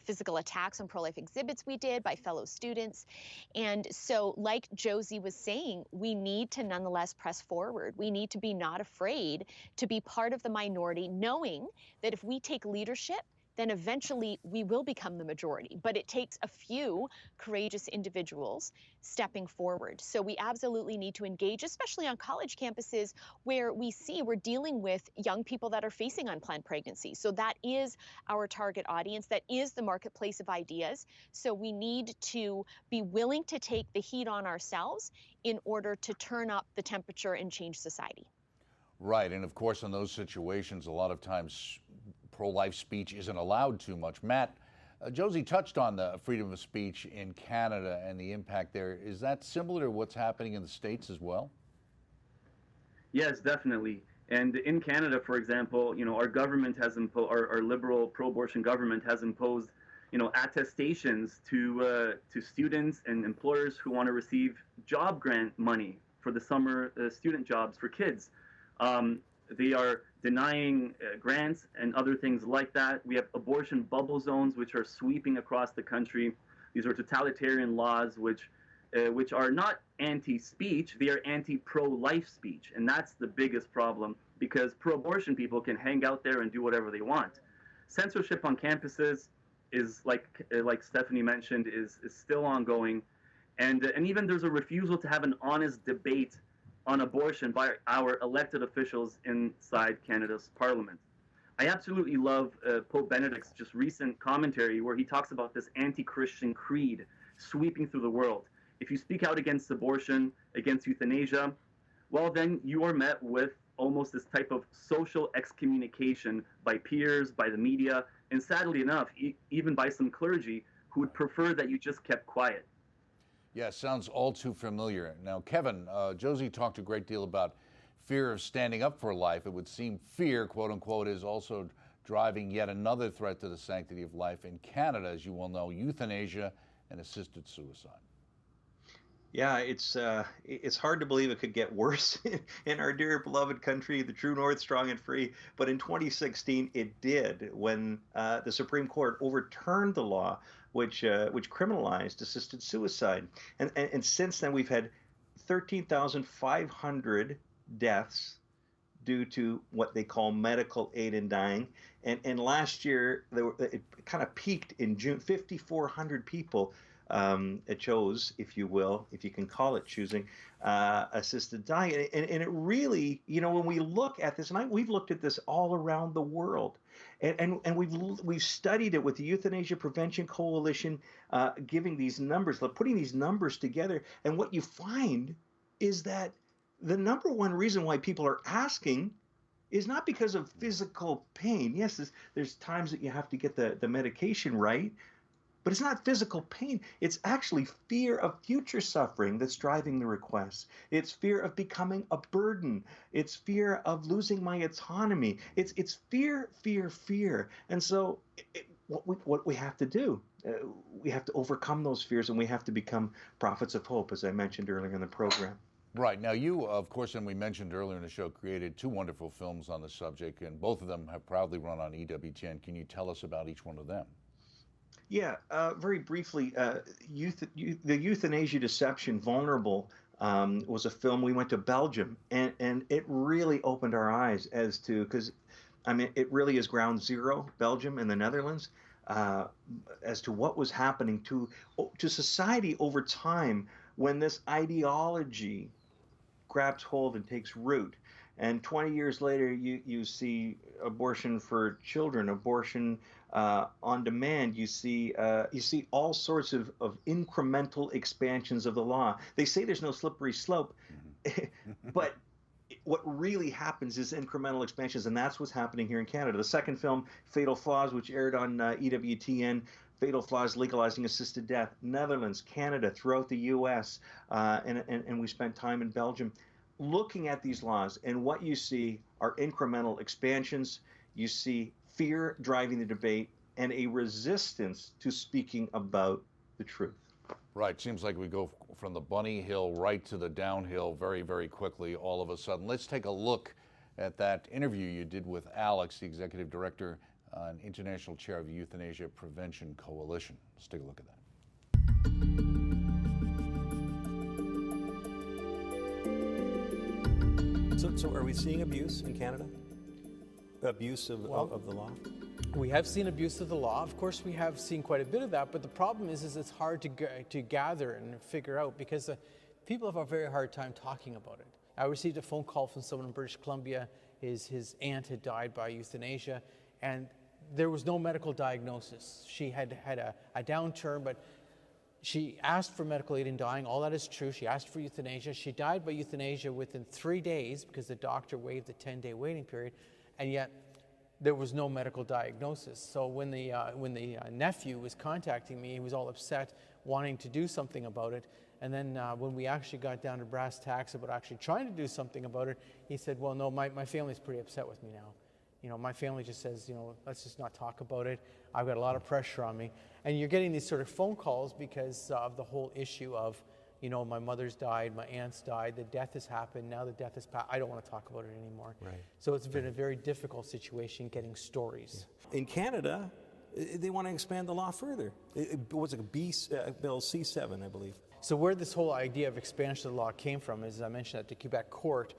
physical attacks on pro-life exhibits we did by fellow students. And so, like Josie was saying, we need to nonetheless press forward. We need to be not afraid to be part of the minority, knowing that if we take leadership, then eventually we will become the majority. But it takes a few courageous individuals stepping forward. So we absolutely need to engage, especially on college campuses where we're dealing with young people that are facing unplanned pregnancy. So that is our target audience. That is the marketplace of ideas. So we need to be willing to take the heat on ourselves in order to turn up the temperature and change society. Right, and of course in those situations a lot of times pro-life speech isn't allowed too much. Matt, Josie touched on the freedom of speech in Canada and the impact there. Is that similar to what's happening in the States as well? Yes, definitely. And in Canada, for example, our government has imposed, our liberal pro-abortion government has imposed, attestations to students and employers who want to receive job grant money for the summer student jobs for kids. They are denying grants and other things like that. We have abortion bubble zones, which are sweeping across the country. These are totalitarian laws, which are not anti-speech, they are anti-pro-life speech. And that's the biggest problem, because pro-abortion people can hang out there and do whatever they want. Censorship on campuses is, like Stephanie mentioned, is still ongoing. And even there's a refusal to have an honest debate on abortion by our elected officials inside Canada's parliament. I absolutely love Pope Benedict's just recent commentary where he talks about this anti-Christian creed sweeping through the world. If you speak out against abortion, against euthanasia, well, then you are met with almost this type of social excommunication by peers, by the media, and sadly enough, even by some clergy who would prefer that you just kept quiet. Yeah, sounds all too familiar. Now, Kevin, Josie talked a great deal about fear of standing up for life. It would seem fear, quote unquote, is also driving yet another threat to the sanctity of life in Canada, as you well know, euthanasia and assisted suicide. Yeah, it's hard to believe it could get worse in our dear beloved country, the true north, strong and free. But in 2016, it did, when the Supreme Court overturned the law which criminalized assisted suicide. And since then, we've had 13,500 deaths due to what they call medical aid in dying. And last year, it kind of peaked in June. 5,400 people chose, if you will, if you can call it choosing, assisted dying. And it really, when we look at this, and we've looked at this all around the world, and we've studied it with the Euthanasia Prevention Coalition, giving these numbers, putting these numbers together. And what you find is that the number one reason why people are asking is not because of physical pain. Yes, there's times that you have to get the medication right, but it's not physical pain. It's actually fear of future suffering that's driving the requests. It's fear of becoming a burden. It's fear of losing my autonomy. It's fear, fear, fear. And so what we have to do, we have to overcome those fears, and we have to become prophets of hope, as I mentioned earlier in the program. Right. Now, you, of course, and we mentioned earlier in the show, created two wonderful films on the subject, and both of them have proudly run on EWTN. Can you tell us about each one of them? Yeah, very briefly, the Euthanasia Deception, Vulnerable, was a film. We went to Belgium, and it really opened our eyes as to, because, it really is ground zero, Belgium and the Netherlands, as to what was happening to society over time when this ideology grabs hold and takes root. And 20 years later, you see abortion for children, abortion on demand. You see all sorts of incremental expansions of the law. They say there's no slippery slope, but what really happens is incremental expansions, and that's what's happening here in Canada. The second film, Fatal Flaws, which aired on EWTN, Fatal Flaws, Legalizing Assisted Death, Netherlands, Canada, throughout the U.S., and we spent time in Belgium looking at these laws, and what you see are incremental expansions. You see fear driving the debate and a resistance to speaking about the truth. Right. Seems like we go from the bunny hill right to the downhill very, very quickly all of a sudden. Let's take a look at that interview you did with Alex, the executive director and international chair of the Euthanasia Prevention Coalition. Let's take a look at that. So are we seeing abuse in Canada? abuse of the law? We have seen abuse of the law. Of course, we have seen quite a bit of that, but the problem is it's hard to gather and figure out because people have a very hard time talking about it. I received a phone call from someone in British Columbia. His aunt had died by euthanasia, and there was no medical diagnosis. She had a downturn, but she asked for medical aid in dying. All that is true. She asked for euthanasia. She died by euthanasia within 3 days because the doctor waived the 10-day waiting period, and yet there was no medical diagnosis. So when the nephew was contacting me, he was all upset, wanting to do something about it. And then when we actually got down to brass tacks about actually trying to do something about it, he said, well, no, my family's pretty upset with me now. You know, my family just says, you know, let's just not talk about it. I've got a lot of pressure on me. And you're getting these sort of phone calls because of the whole issue of, you know, my mother's died, my aunt's died, the death has happened, now the death has passed. I don't want to talk about it anymore. Right. So it's been a very difficult situation getting stories. Yeah. In Canada, they want to expand the law further. What's it, Bill C7, I believe. So where this whole idea of expansion of the law came from is, I mentioned that the Quebec court,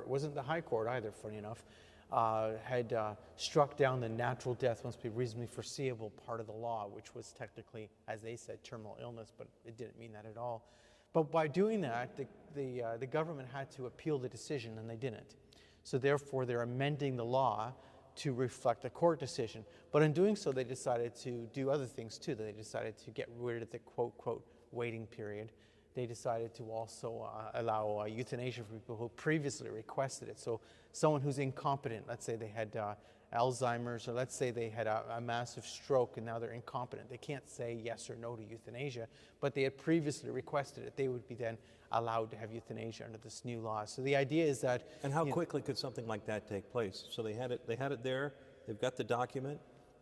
wasn't the High Court either, funny enough, had struck down the natural death must be reasonably foreseeable part of the law, which was technically, as they said, terminal illness, but it didn't mean that at all. But by doing that, the government had to appeal the decision, and they didn't. So therefore, they're amending the law to reflect the court decision. But in doing so, they decided to do other things too. They decided to get rid of the quote waiting period. They decided to also allow euthanasia for people who previously requested it. So someone who's incompetent, let's say they had Alzheimer's, or let's say they had a massive stroke and now they're incompetent. They can't say yes or no to euthanasia, but they had previously requested it. They would be then allowed to have euthanasia under this new law. So the idea is that... And how quickly could something like that take place? So they had it there, they've got the document,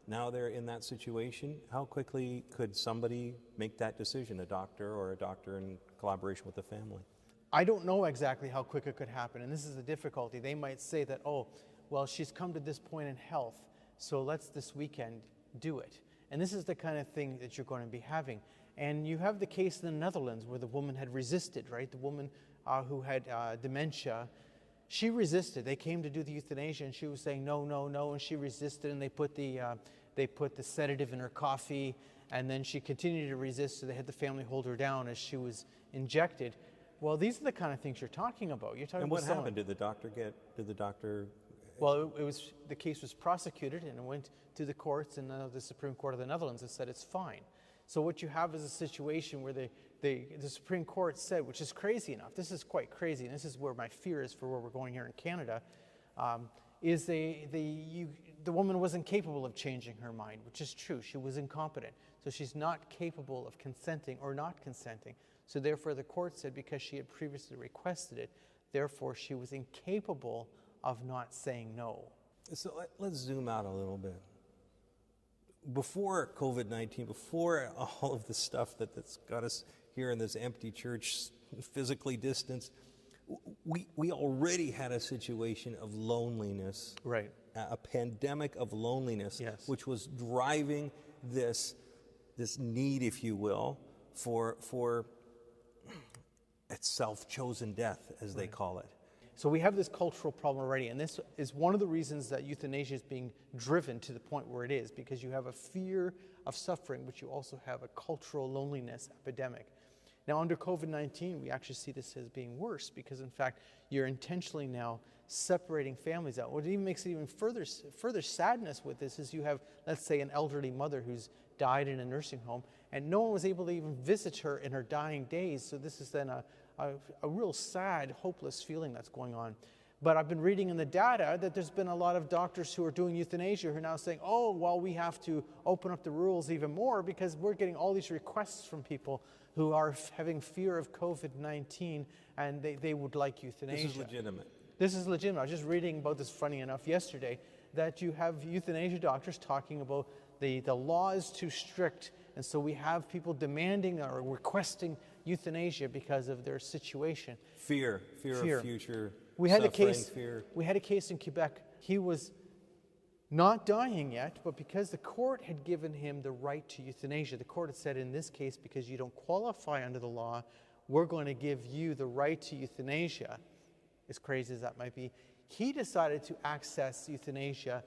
now they're in that situation. How quickly could somebody make that decision, a doctor or a doctor in collaboration with the family? I don't know exactly how quick it could happen, and this is the difficulty. They might say that, oh, well, she's come to this point in health, so let's this weekend do it. And this is the kind of thing that you're going to be having. And you have the case in the Netherlands where the woman had resisted, right? The woman who had dementia, she resisted. They came to do the euthanasia, and she was saying no, no, no, and she resisted, and they put the sedative in her coffee, and then she continued to resist, so they had the family hold her down as she was injected. Well, these are the kind of things you're talking about. You're talking and about what happened? Did the doctor... Well, the case was prosecuted, and it went to the courts, and the Supreme Court of the Netherlands has said it's fine. So what you have is a situation where the Supreme Court said, which is crazy enough, this is quite crazy, and this is where my fear is for where we're going here in Canada, is the woman wasn't capable of changing her mind, which is true. She was incompetent. So she's not capable of consenting or not consenting. So therefore the court said because she had previously requested it, therefore she was incapable of not saying no. So let's zoom out a little bit. Before COVID-19, before all of the stuff that's got us here in this empty church, physically distanced, we already had a situation of loneliness, right? A pandemic of loneliness, yes, which was driving this need, if you will, for its self-chosen death, as they call it. So we have this cultural problem already, and this is one of the reasons that euthanasia is being driven to the point where it is, because you have a fear of suffering, but you also have a cultural loneliness epidemic. Now, under COVID-19, we actually see this as being worse, because in fact, you're intentionally now separating families out. What even makes it even further sadness with this is you have, let's say, an elderly mother who's died in a nursing home, and no one was able to even visit her in her dying days, so this is then a real sad, hopeless feeling that's going on. But I've been reading in the data that there's been a lot of doctors who are doing euthanasia who are now saying, oh, well, we have to open up the rules even more because we're getting all these requests from people who are having fear of COVID-19 and they would like euthanasia. This is legitimate. This is legitimate. I was just reading about this, funny enough, yesterday, that you have euthanasia doctors talking about the law is too strict, and so we have people demanding or requesting euthanasia because of their situation. Fear of future we had suffering, fear. We had a case in Quebec. He was not dying yet, but because the court had given him the right to euthanasia, the court had said, in this case, because you don't qualify under the law, we're going to give you the right to euthanasia, as crazy as that might be. he decided to access euthanasia.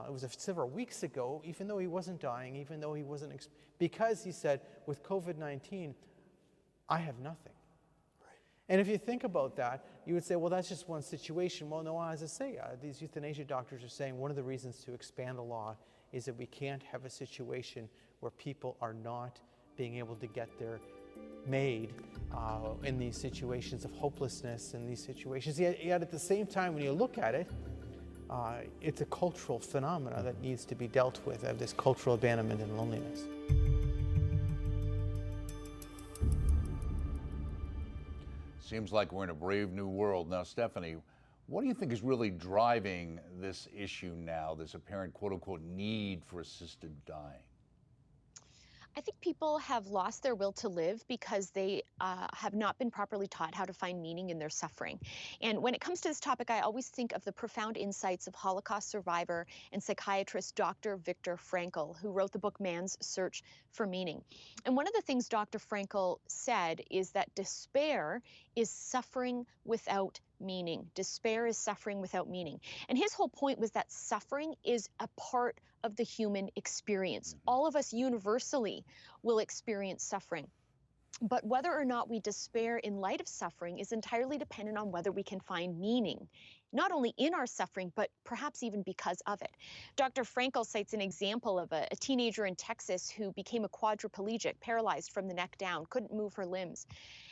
It was several weeks ago, even though he wasn't dying, even though he wasn't, because he said, with COVID-19, I have nothing. Right. And if you think about that, you would say, well, that's just one situation. Well, no, as I say, these euthanasia doctors are saying one of the reasons to expand the law is that we can't have a situation where people are not being able to get their made in these situations of hopelessness, in these situations. Yet at the same time, when you look at it, it's a cultural phenomena that needs to be dealt with, this cultural abandonment and loneliness. Seems like we're in a brave new world. Now, Stephanie, what do you think is really driving this issue now, this apparent quote-unquote need for assisted dying? I think people have lost their will to live because they have not been properly taught how to find meaning in their suffering. And when it comes to this topic, I always think of the profound insights of Holocaust survivor and psychiatrist Dr. Viktor Frankl, who wrote the book Man's Search for Meaning. And one of the things Dr. Frankl said is that despair is suffering without meaning. Despair is suffering without meaning. And his whole point was that suffering is a part of the human experience. All of us universally will experience suffering. But whether or not we despair in light of suffering is entirely dependent on whether we can find meaning, not only in our suffering, but perhaps even because of it. Dr. Frankl cites an example of a teenager in Texas who became a quadriplegic, paralyzed from the neck down, couldn't move her limbs.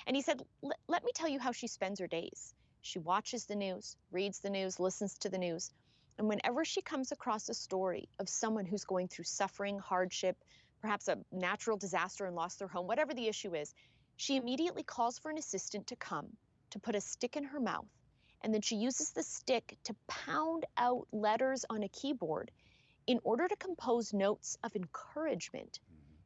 And he said, let me tell you how she spends her days. She watches the news, reads the news, listens to the news. And whenever she comes across a story of someone who's going through suffering, hardship, perhaps a natural disaster and lost their home, whatever the issue is, she immediately calls for an assistant to come, to put a stick in her mouth, and then she uses the stick to pound out letters on a keyboard in order to compose notes of encouragement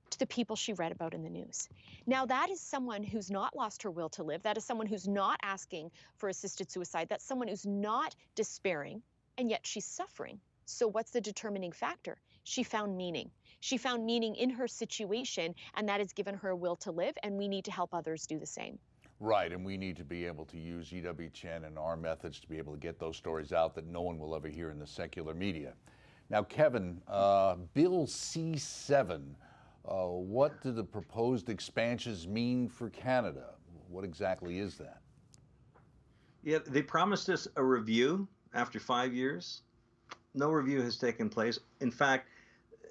to the people she read about in the news. Now, that is someone who's not lost her will to live. That is someone who's not asking for assisted suicide. That's someone who's not despairing, and yet she's suffering. So what's the determining factor? She found meaning. She found meaning in her situation, and that has given her a will to live, and we need to help others do the same. Right, and we need to be able to use EWTN and our methods to be able to get those stories out that no one will ever hear in the secular media. Now, Kevin, Bill C-7, what do the proposed expansions mean for Canada? What exactly is that? Yeah, they promised us a review after 5 years. No review has taken place. In fact,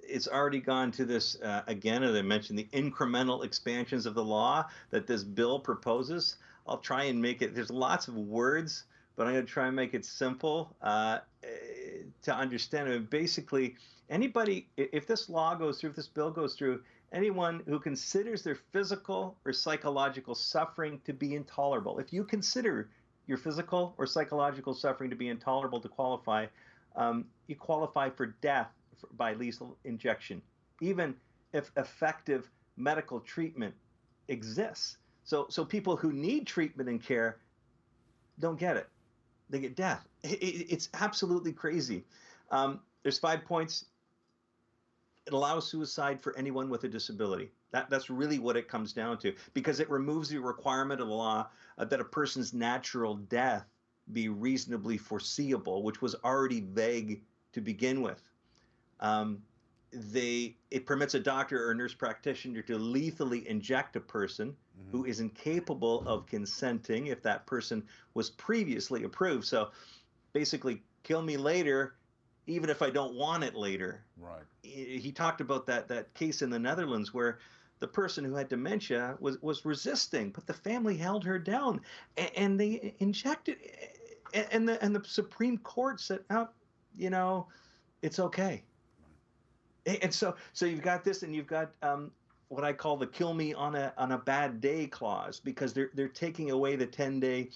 it's already gone to this, again, as I mentioned, the incremental expansions of the law that this bill proposes. I'll try and make it, there's lots of words, but I'm going to try and make it simple to understand. I mean, basically, anybody, if this law goes through, if this bill goes through, anyone who considers their physical or psychological suffering to be intolerable, if you consider your physical or psychological suffering to be intolerable to qualify, you qualify for death by lethal injection, even if effective medical treatment exists. So people who need treatment and care don't get it. They get death. It's absolutely crazy. There's 5 points. It allows suicide for anyone with a disability. That's really what it comes down to, because it removes the requirement of the law that a person's natural death be reasonably foreseeable, which was already vague to begin with. It permits a doctor or nurse practitioner to lethally inject a person who is incapable of consenting if that person was previously approved. So basically, kill me later, even if I don't want it later. Right. He talked about that case in the Netherlands where the person who had dementia was resisting, but the family held her down, and they injected, and the Supreme Court said, oh, you know, it's okay. And so you've got this, and you've got what I call the "kill me on a bad day" clause, because they're taking away the 10-day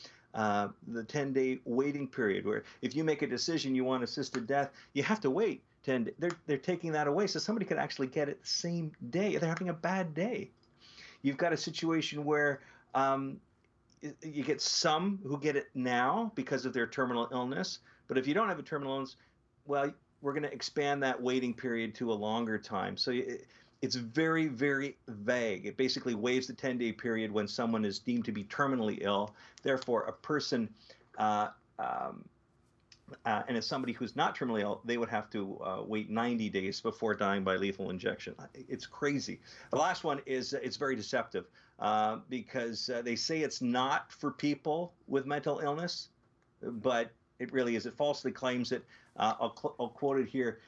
waiting period, where if you make a decision you want assisted death, you have to wait 10 days. They're taking that away, so somebody could actually get it the same day. They're having a bad day. You've got a situation where you get some who get it now because of their terminal illness, but if you don't have a terminal illness, well, we're going to expand that waiting period to a longer time. So it's very, very vague. It basically waives the 10-day period when someone is deemed to be terminally ill. Therefore, a person And as somebody who's not terminally ill, they would have to wait 90 days before dying by lethal injection. It's crazy. The last one is it's very deceptive because they say it's not for people with mental illness, but it really is. It falsely claims it. I'll quote it here.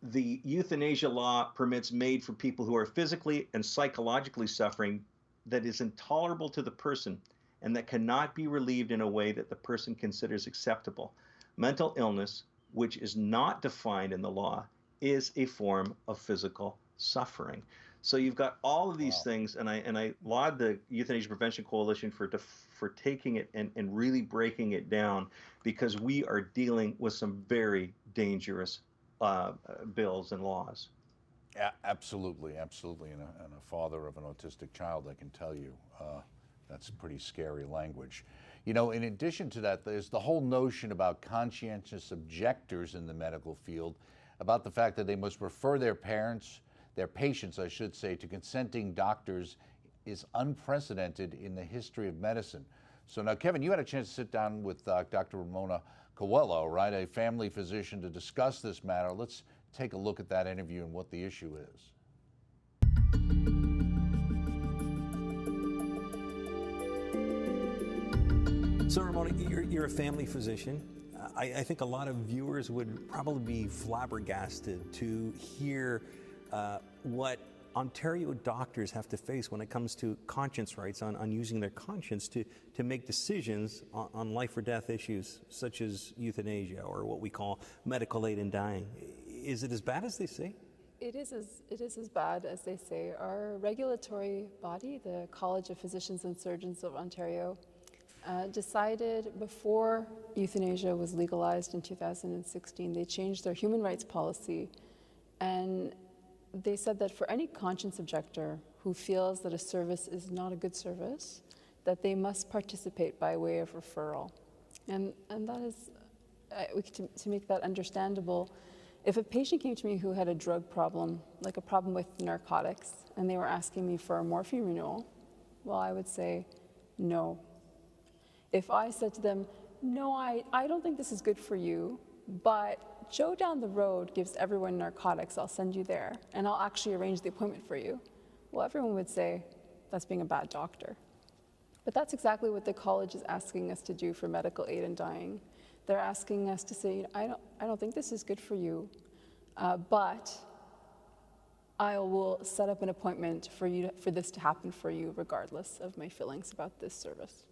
The euthanasia law permits made for people who are physically and psychologically suffering that is intolerable to the person and that cannot be relieved in a way that the person considers acceptable. Mental illness, which is not defined in the law, is a form of physical suffering. So you've got all of these things, and I laud the Euthanasia Prevention Coalition for taking it and really breaking it down, because we are dealing with some very dangerous bills and laws. Yeah, absolutely, absolutely. And a father of an autistic child, I can tell you, that's pretty scary language. You know, in addition to that, there's the whole notion about conscientious objectors in the medical field, about the fact that they must refer their patients, I should say, to consenting doctors is unprecedented in the history of medicine. So now, Kevin, you had a chance to sit down with Dr. Ramona Coelho, right, a family physician, to discuss this matter. Let's take a look at that interview and what the issue is. So Ramona, you're a family physician. I think a lot of viewers would probably be flabbergasted to hear what Ontario doctors have to face when it comes to conscience rights, on using their conscience to make decisions on life or death issues such as euthanasia, or what we call medical aid in dying. Is it as bad as they say? It is as bad as they say. Our regulatory body, the College of Physicians and Surgeons of Ontario, decided before euthanasia was legalized in 2016, they changed their human rights policy, and they said that for any conscience objector who feels that a service is not a good service, that they must participate by way of referral. And that is, to make that understandable, if a patient came to me who had a drug problem, like a problem with narcotics, and they were asking me for a morphine renewal, well, I would say no. If I said to them, no, I don't think this is good for you, but Joe down the road gives everyone narcotics, I'll send you there, and I'll actually arrange the appointment for you, well, everyone would say, that's being a bad doctor. But that's exactly what the college is asking us to do for medical aid in dying. They're asking us to say, I don't think this is good for you, but I will set up an appointment for this to happen for you, regardless of my feelings about this service.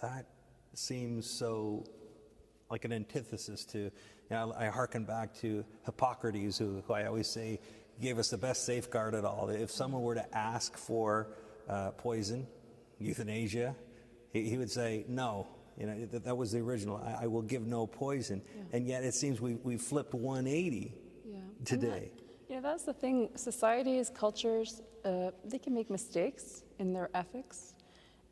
That seems so like an antithesis to, I hearken back to Hippocrates, who I always say gave us the best safeguard at all. If someone were to ask for poison, euthanasia, he would say no. That was the original. I will give no poison. Yeah. And yet it seems we flipped 180 today. That's the thing. Societies, cultures, they can make mistakes in their ethics.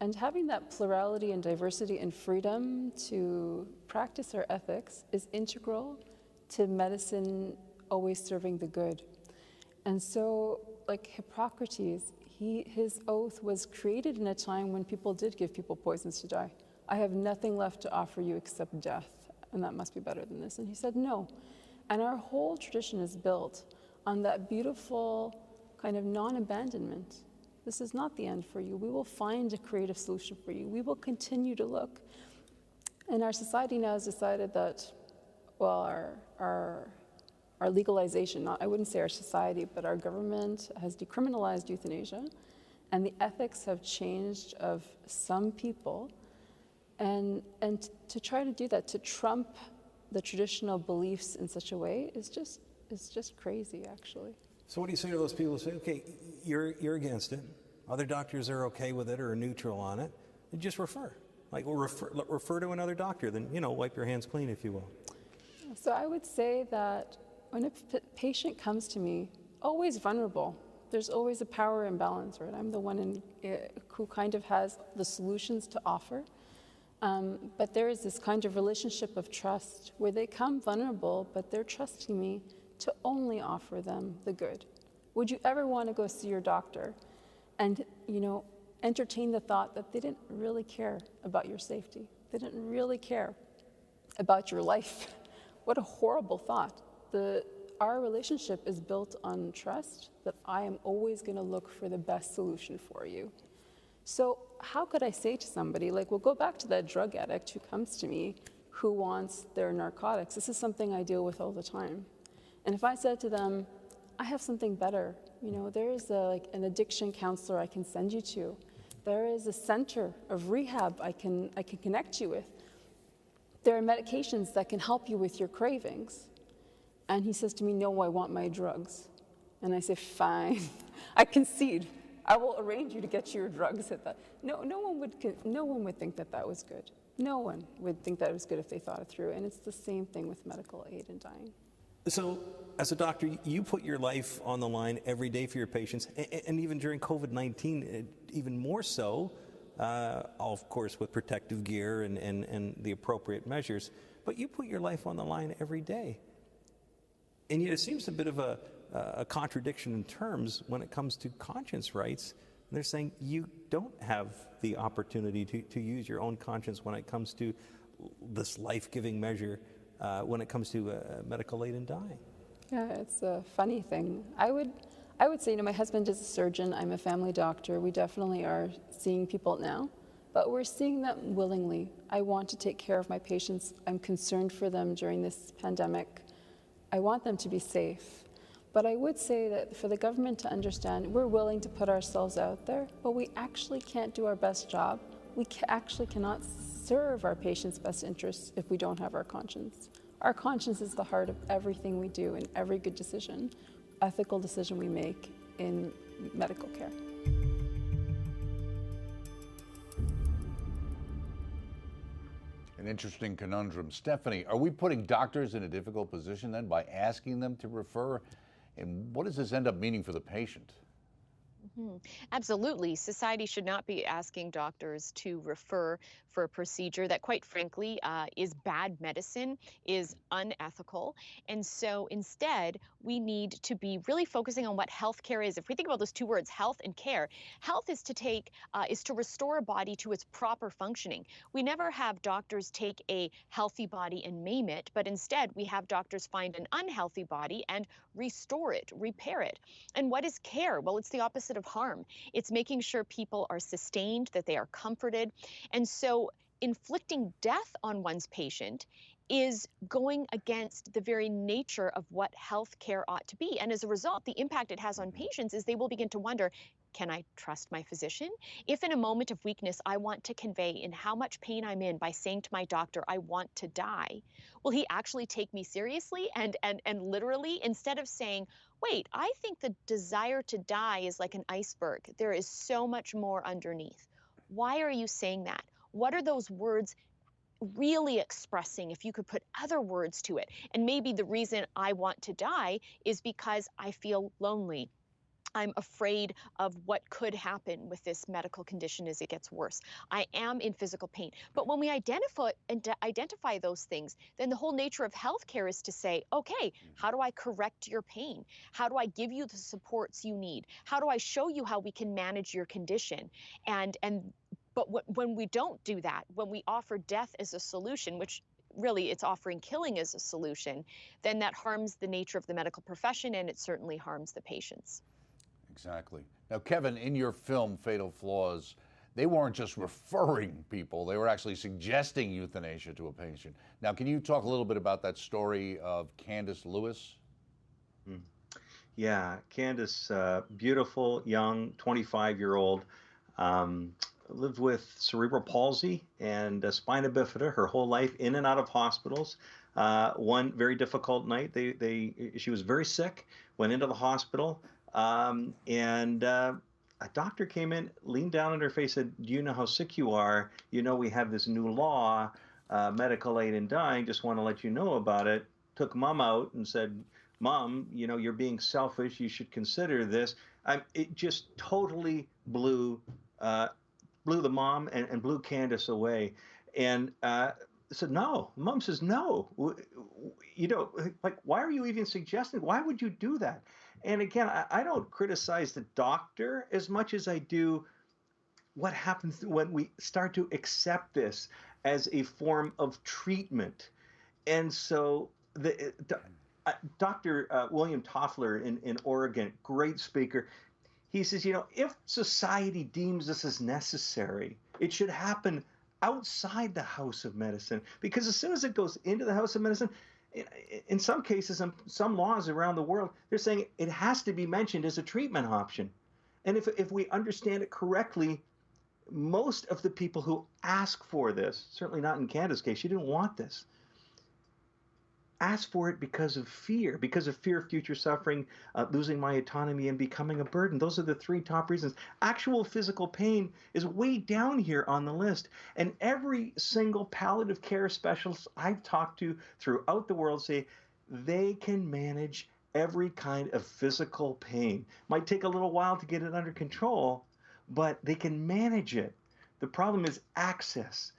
And having that plurality and diversity and freedom to practice our ethics is integral to medicine always serving the good. And so, like Hippocrates, his oath was created in a time when people did give people poisons to die. I have nothing left to offer you except death, and that must be better than this. And he said no. And our whole tradition is built on that beautiful kind of non-abandonment. This is not the end for you. We will find a creative solution for you. We will continue to look. And our society now has decided that, well, our legalization, I wouldn't say our society, but our government has decriminalized euthanasia, and the ethics have changed of some people. And to try to do that, to trump the traditional beliefs in such a way is just crazy, actually. So what do you say to those people who say, okay, you're against it, other doctors are okay with it or are neutral on it, and just refer. Like, well, refer to another doctor, then, wipe your hands clean, if you will. So I would say that when a patient comes to me, always vulnerable, there's always a power imbalance, right? I'm the one who kind of has the solutions to offer. But there is this kind of relationship of trust where they come vulnerable, but they're trusting me to only offer them the good. Would you ever want to go see your doctor and, entertain the thought that they didn't really care about your safety? They didn't really care about your life. What a horrible thought. Our relationship is built on trust, that I am always going to look for the best solution for you. So how could I say to somebody, like, well, go back to that drug addict who comes to me who wants their narcotics. This is something I deal with all the time. And if I said to them, I have something better, you know, there is an addiction counselor I can send you to. There is a center of rehab I can connect you with. There are medications that can help you with your cravings. And he says to me, no, I want my drugs. And I say, fine, I concede. I will arrange you to get your drugs at that. No one would think that that was good. No one would think that was good if they thought it through. And it's the same thing with medical aid in dying. So, as a doctor, you put your life on the line every day for your patients, and even during COVID-19, even more so, of course, with protective gear and the appropriate measures, but you put your life on the line every day. And yet it seems a bit of a contradiction in terms when it comes to conscience rights. They're saying you don't have the opportunity to use your own conscience when it comes to this life-giving measure, when it comes to medical aid in dying. Yeah, it's a funny thing. I would say, you know, my husband is a surgeon. I'm a family doctor. We definitely are seeing people now, but we're seeing them willingly. I want to take care of my patients. I'm concerned for them during this pandemic. I want them to be safe. But I would say that for the government to understand, we're willing to put ourselves out there, but we actually can't do our best job. We actually cannot serve our patients' best interests if we don't have our conscience. Our conscience is the heart of everything we do and every good decision, ethical decision we make in medical care. An interesting conundrum. Stephanie, are we putting doctors in a difficult position then by asking them to refer? And what does this end up meaning for the patient? Absolutely. Society should not be asking doctors to refer for a procedure that, quite frankly, is bad medicine, is unethical. And so instead, we need to be really focusing on what healthcare is. If we think about those two words, health and care, health is to restore a body to its proper functioning. We never have doctors take a healthy body and maim it, but instead we have doctors find an unhealthy body and restore it, repair it. And what is care? Well, it's the opposite of harm. It's making sure people are sustained, that they are comforted. And so inflicting death on one's patient is going against the very nature of what health care ought to be. And as a result, the impact it has on patients is they will begin to wonder, can I trust my physician? If in a moment of weakness, I want to convey in how much pain I'm in by saying to my doctor, I want to die, will he actually take me seriously and literally, instead of saying, wait, I think the desire to die is like an iceberg. There is so much more underneath. Why are you saying that? What are those words really expressing, if you could put other words to it? And maybe the reason I want to die is because I feel lonely. I'm afraid of what could happen with this medical condition as it gets worse. I am in physical pain. But when we identify those things, then the whole nature of healthcare is to say, okay, how do I correct your pain? How do I give you the supports you need? How do I show you how we can manage your condition? But when we don't do that, when we offer death as a solution, which really it's offering killing as a solution, then that harms the nature of the medical profession, and it certainly harms the patients. Exactly. Now, Kevin, in your film, Fatal Flaws, they weren't just referring people, they were actually suggesting euthanasia to a patient. Now, can you talk a little bit about that story of Candace Lewis? Yeah, Candace, beautiful, young, 25-year-old, lived with cerebral palsy and spina bifida her whole life, in and out of hospitals. One very difficult night, she was very sick, went into the hospital, and a doctor came in, leaned down in her face, said, do you know how sick you are? You know, we have this new law, medical aid in dying, just want to let you know about it. Took mom out and said, Mom, you know, you're being selfish, you should consider this. It just totally blew the mom and blew Candace away. And said, no. Mom says, no. You know, like, why are you even suggesting? Why would you do that? And again, I don't criticize the doctor as much as I do what happens when we start to accept this as a form of treatment. And so Dr. William Toffler in Oregon, great speaker, he says, you know, if society deems this as necessary, it should happen outside the house of medicine, because as soon as it goes into the house of medicine, in some cases, some laws around the world, they're saying it has to be mentioned as a treatment option. And if we understand it correctly, most of the people who ask for this, certainly not in Canada's case, she didn't want this, ask for it because of fear of future suffering, losing my autonomy, and becoming a burden. Those are the three top reasons. Actual physical pain is way down here on the list. And every single palliative care specialist I've talked to throughout the world say they can manage every kind of physical pain. Might take a little while to get it under control, but they can manage it. The problem is access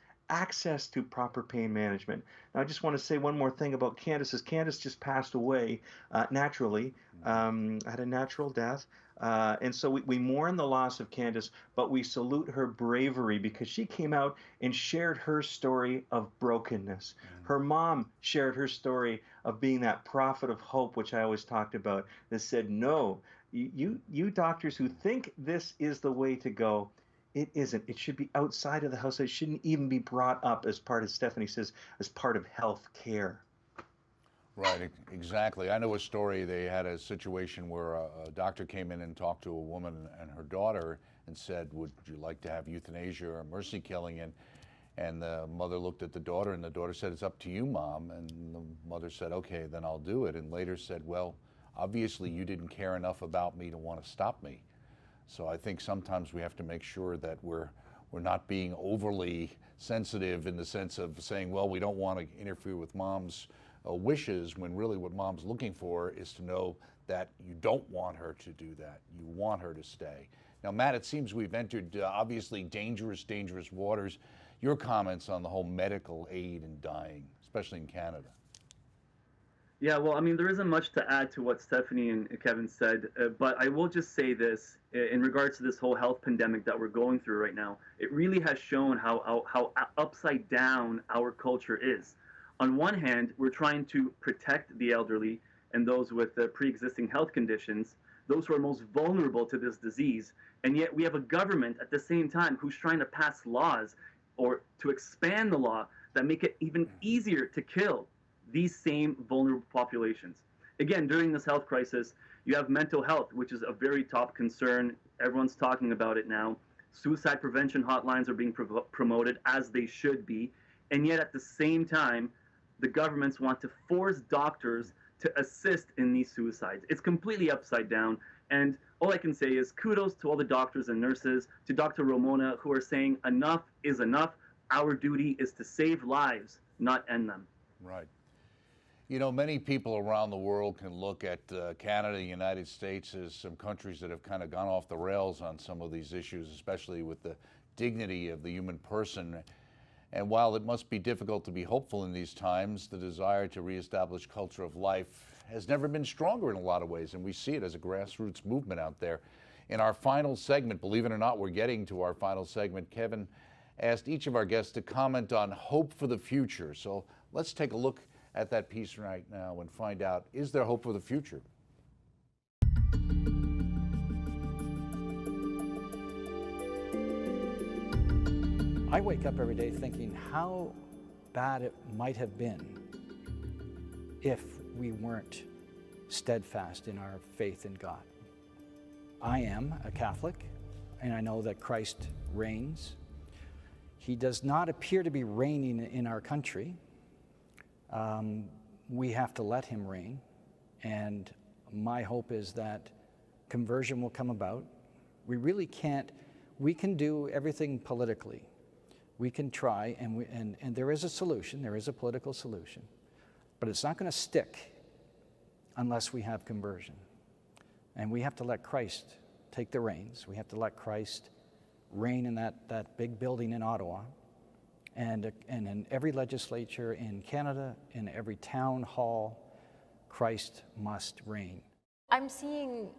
to proper pain management. Now, I just want to say one more thing about Candace. Candace just passed away naturally, had a natural death. And so we mourn the loss of Candace, but we salute her bravery because she came out and shared her story of brokenness. Her mom shared her story of being that prophet of hope, which I always talked about, that said, no, you doctors who think this is the way to go, it isn't. It should be outside of the house. It shouldn't even be brought up as part, as Stephanie says, as part of health care. Right, exactly. I know a story. They had a situation where a doctor came in and talked to a woman and her daughter and said, would you like to have euthanasia or mercy killing? And the mother looked at the daughter, and the daughter said, it's up to you, Mom. And the mother said, okay, then I'll do it. And later said, well, obviously you didn't care enough about me to want to stop me. So I think sometimes we have to make sure that we're not being overly sensitive in the sense of saying, well, we don't want to interfere with Mom's wishes, when really what Mom's looking for is to know that you don't want her to do that. You want her to stay. Now, Matt, it seems we've entered obviously dangerous waters. Your comments on the whole medical aid in dying, especially in Canada. Yeah, well, I mean, there isn't much to add to what Stephanie and Kevin said, but I will just say this in regards to this whole health pandemic that we're going through right now. It really has shown how upside down our culture is. On one hand, we're trying to protect the elderly and those with pre-existing health conditions, those who are most vulnerable to this disease, and yet we have a government at the same time who's trying to pass laws or to expand the law that make it even easier to kill these same vulnerable populations. Again, during this health crisis, you have mental health, which is a very top concern. Everyone's talking about it now. Suicide prevention hotlines are being promoted, as they should be. And yet at the same time, the governments want to force doctors to assist in these suicides. It's completely upside down. And all I can say is kudos to all the doctors and nurses, to Dr. Ramona, who are saying enough is enough. Our duty is to save lives, not end them. Right. You know, many people around the world can look at Canada, the United States as some countries that have kind of gone off the rails on some of these issues, especially with the dignity of the human person. And while it must be difficult to be hopeful in these times, the desire to reestablish culture of life has never been stronger in a lot of ways, and we see it as a grassroots movement out there. In our final segment, believe it or not, we're getting to our final segment, Kevin asked each of our guests to comment on hope for the future. So let's take a look at that piece right now and find out, is there hope for the future? I wake up every day thinking how bad it might have been if we weren't steadfast in our faith in God. I am a Catholic, and I know that Christ reigns. He does not appear to be reigning in our country. We have to let him reign, and my hope is that conversion will come about. We really can't, we can do everything politically. We can try, and there is a solution, there is a political solution, but it's not going to stick unless we have conversion. And we have to let Christ take the reins. We have to let Christ reign in that big building in Ottawa, and in every legislature in Canada, in every town hall, Christ must reign. I'm seeing,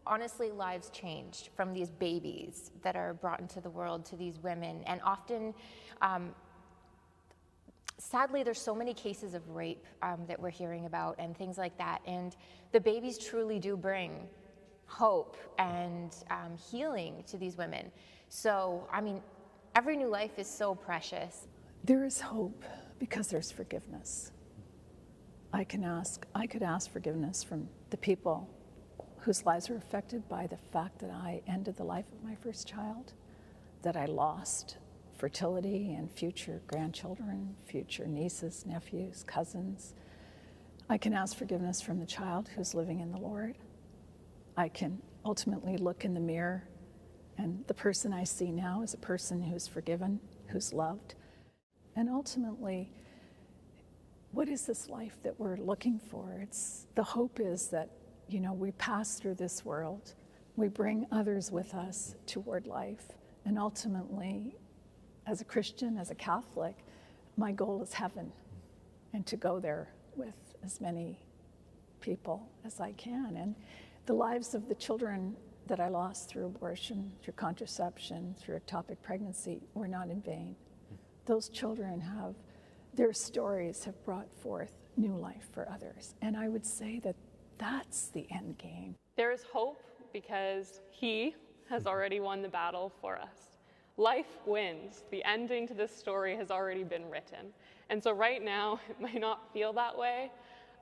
honestly, lives changed from these babies that are brought into the world to these women. And often sadly, there's so many cases of rape that we're hearing about and things like that. And the babies truly do bring hope and healing to these women. So, I mean, every new life is so precious. There is hope because there's forgiveness. I could ask forgiveness from the people whose lives were affected by the fact that I ended the life of my first child, that I lost fertility and future grandchildren, future nieces, nephews, cousins. I can ask forgiveness from the child who's living in the Lord. I can ultimately look in the mirror, and the person I see now is a person who's forgiven, who's loved. And ultimately, what is this life that we're looking for? The hope is that, you know, we pass through this world, we bring others with us toward life, and ultimately, as a Christian, as a Catholic, my goal is heaven, and to go there with as many people as I can. And the lives of the children that I lost through abortion, through contraception, through ectopic pregnancy were not in vain. Those children their stories have brought forth new life for others. And I would say that that's the end game. There is hope because He has already won the battle for us. Life wins. The ending to this story has already been written. And so right now, it might not feel that way.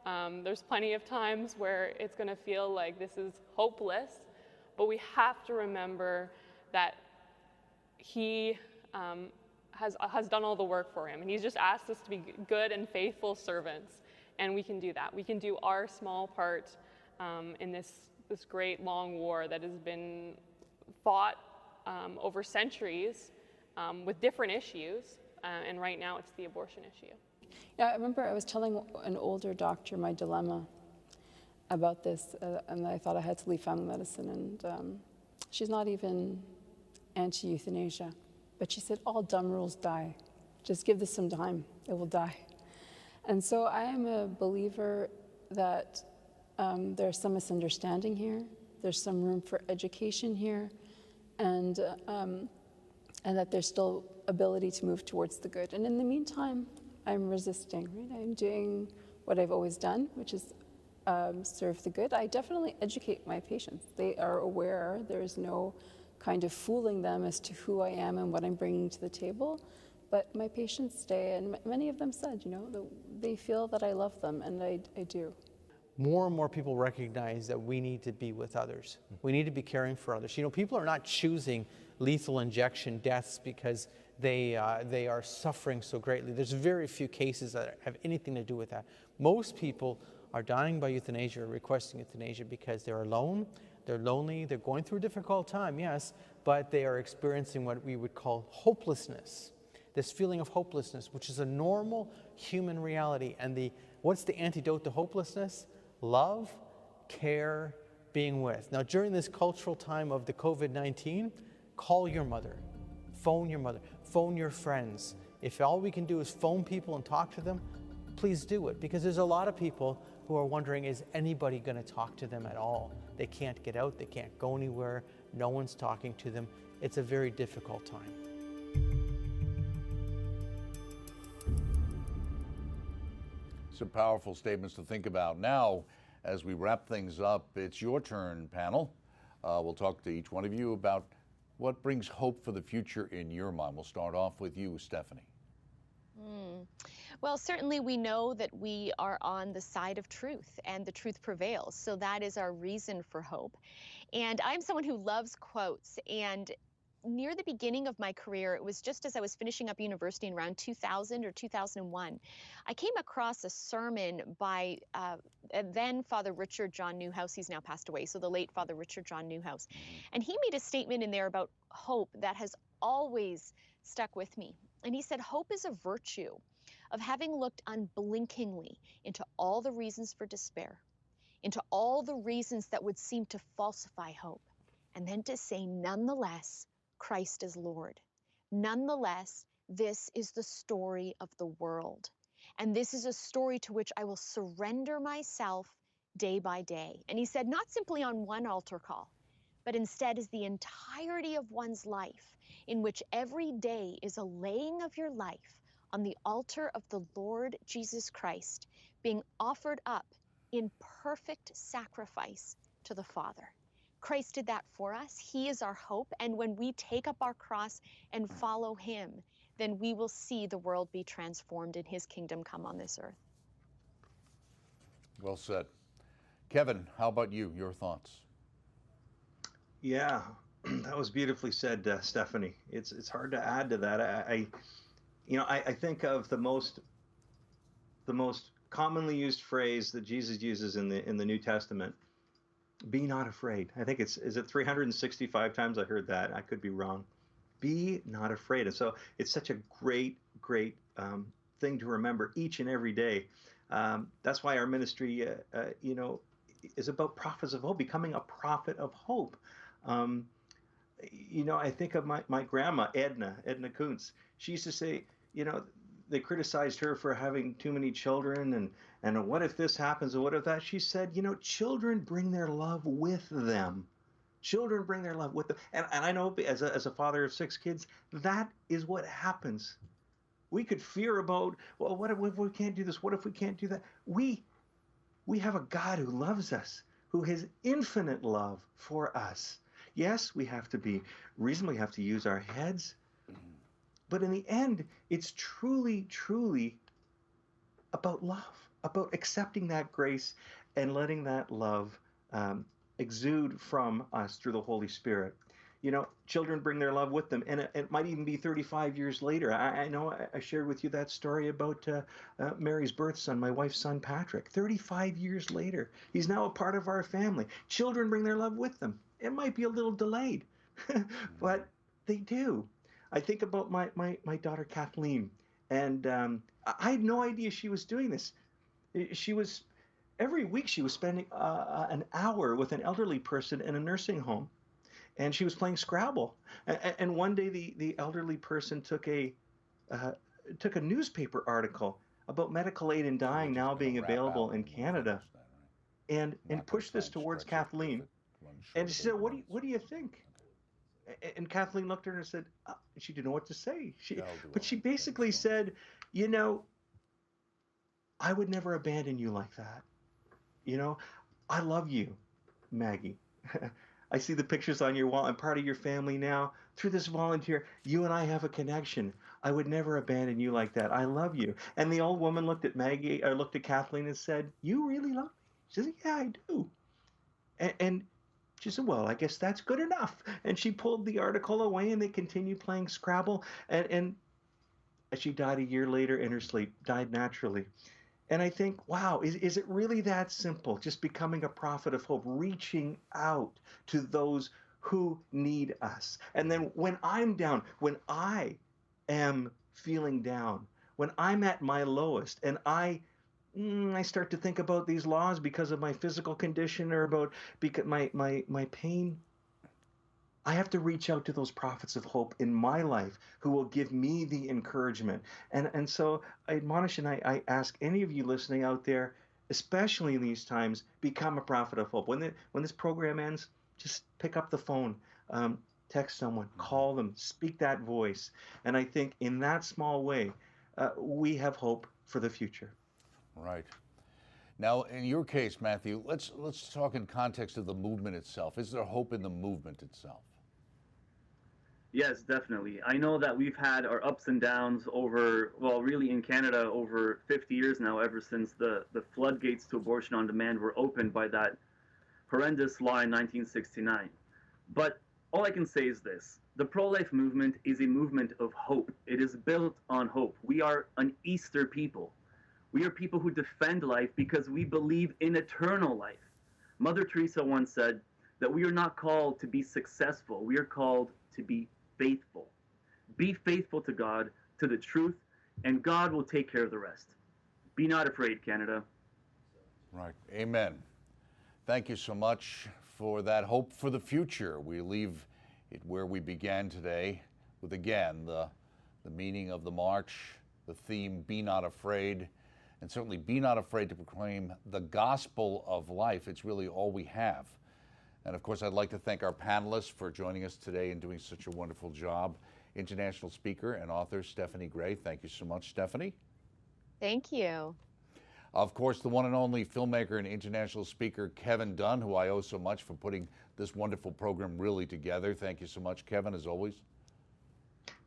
There's plenty of times where it's going to feel like this is hopeless, but we have to remember that He has done all the work for Him, and He's just asked us to be good and faithful servants, and we can do that. We can do our small part in this great long war that has been fought over centuries with different issues, and right now it's the abortion issue. Yeah, I remember I was telling an older doctor my dilemma about this, and I thought I had to leave family medicine, and she's not even anti-euthanasia, but she said, all dumb rules die. Just give this some time, it will die. And so I am a believer that there's some misunderstanding here, there's some room for education here, and that there's still ability to move towards the good. And in the meantime, I'm resisting, right? I'm doing what I've always done, which is serve the good. I definitely educate my patients. They are aware. There's no kind of fooling them as to who I am and what I'm bringing to the table. But my patients stay, and many of them said, you know, they feel that I love them, and I do. More and more people recognize that we need to be with others. We need to be caring for others. You know, people are not choosing lethal injection deaths because they are suffering so greatly. There's very few cases that have anything to do with that. Most people are dying by euthanasia or requesting euthanasia because they're alone, they're lonely, they're going through a difficult time, yes, but they are experiencing what we would call hopelessness. This feeling of hopelessness, which is a normal human reality. And what's the antidote to hopelessness? Love, care, being with. Now, during this cultural time of the COVID-19, call your mother, phone your friends. If all we can do is phone people and talk to them, please do it, because there's a lot of people who are wondering, is anybody going to talk to them at all? They can't get out, they can't go anywhere, no one's talking to them. It's a very difficult time. Some powerful statements to think about. Now, as we wrap things up, it's your turn, panel. We'll talk to each one of you about what brings hope for the future in your mind. We'll start off with you, Stephanie. Well, certainly we know that we are on the side of truth, and the truth prevails. So that is our reason for hope. And I'm someone who loves quotes, and near the beginning of my career, it was just as I was finishing up university in around 2000 or 2001, I came across a sermon by then Father Richard John Newhouse. He's now passed away, so the late Father Richard John Newhouse. And he made a statement in there about hope that has always stuck with me. And he said, hope is a virtue of having looked unblinkingly into all the reasons for despair, into all the reasons that would seem to falsify hope, and then to say, nonetheless, Christ is Lord. Nonetheless, this is the story of the world. And this is a story to which I will surrender myself day by day. And he said, not simply on one altar call, but instead as the entirety of one's life, in which every day is a laying of your life on the altar of the Lord Jesus Christ, being offered up in perfect sacrifice to the Father. Christ did that for us. He is our hope. And when we take up our cross and follow him, then we will see the world be transformed and his kingdom come on this earth. Well said. Kevin, how about you? Your thoughts? Yeah, that was beautifully said, Stephanie. It's hard to add to that. I think of the most commonly used phrase that Jesus uses in the New Testament. Be not afraid. I think is it 365 times I heard that. I could be wrong. Be not afraid. And so it's such a great thing to remember each and every day. That's why our ministry, is about prophets of hope, becoming a prophet of hope. I think of my grandma, Edna Kuntz. She used to say, they criticized her for having too many children and what if this happens and what if that? She said, children bring their love with them. Children bring their love with them. And I know as a father of 6 kids, that is what happens. We could fear about, well, what if we can't do this? What if we can't do that? We have a God who loves us, who has infinite love for us. Yes, we have to be reasonable. We have to use our heads. But in the end, it's truly, truly about love, about accepting that grace and letting that love exude from us through the Holy Spirit. Children bring their love with them, and it might even be 35 years later. I know I shared with you that story about Mary's birth son, my wife's son, Patrick. 35 years later, he's now a part of our family. Children bring their love with them. It might be a little delayed, but they do. I think about my daughter, Kathleen, and I had no idea she was doing this. Every week she was spending an hour with an elderly person in a nursing home. And she was playing Scrabble. And one day the elderly person took a newspaper article about medical aid in dying now being available in Canada, and pushed this towards Kathleen. And she said, "What do you think?" And Kathleen looked at her and said, she didn't know what to say. But she basically said, I would never abandon you like that. I love you, Maggie. I see the pictures on your wall. I'm part of your family now. Through this volunteer, you and I have a connection. I would never abandon you like that. I love you. And the old woman looked at Kathleen and said, "You really love me?" She said, "Yeah, I do." And she said, "Well, I guess that's good enough." And she pulled the article away, and they continued playing Scrabble. And she died a year later in her sleep, died naturally. And I think, wow, is it really that simple? Just becoming a prophet of hope, reaching out to those who need us. And then when I'm down, when I am feeling down, when I'm at my lowest, and I start to think about these laws because of my physical condition or about my pain, I have to reach out to those prophets of hope in my life who will give me the encouragement. And so I admonish and I ask any of you listening out there, especially in these times, become a prophet of hope. When this program ends, just pick up the phone, text someone, call them, speak that voice. And I think in that small way, we have hope for the future. Right. Now, in your case, Matthew, let's talk in context of the movement itself. Is there hope in the movement itself? Yes, definitely. I know that we've had our ups and downs really in Canada over 50 years now, ever since the floodgates to abortion on demand were opened by that horrendous law in 1969. But all I can say is this: the pro-life movement is a movement of hope. It is built on hope. We are an Easter people. We are people who defend life because we believe in eternal life. Mother Teresa once said that we are not called to be successful. We are called to be faithful. Be faithful to God, to the truth, and God will take care of the rest. Be not afraid, Canada. Right. Amen. Thank you so much for that hope for the future. We leave it where we began today with, again, the meaning of the march, the theme, Be Not Afraid, and certainly be not afraid to proclaim the gospel of life. It's really all we have. And of course, I'd like to thank our panelists for joining us today and doing such a wonderful job international speaker and author Stephanie Gray. Thank you so much, Stephanie. Thank you. Of course, the one and only filmmaker and international speaker, Kevin Dunn, who I owe so much for putting this wonderful program really together. Thank you so much, Kevin, as always.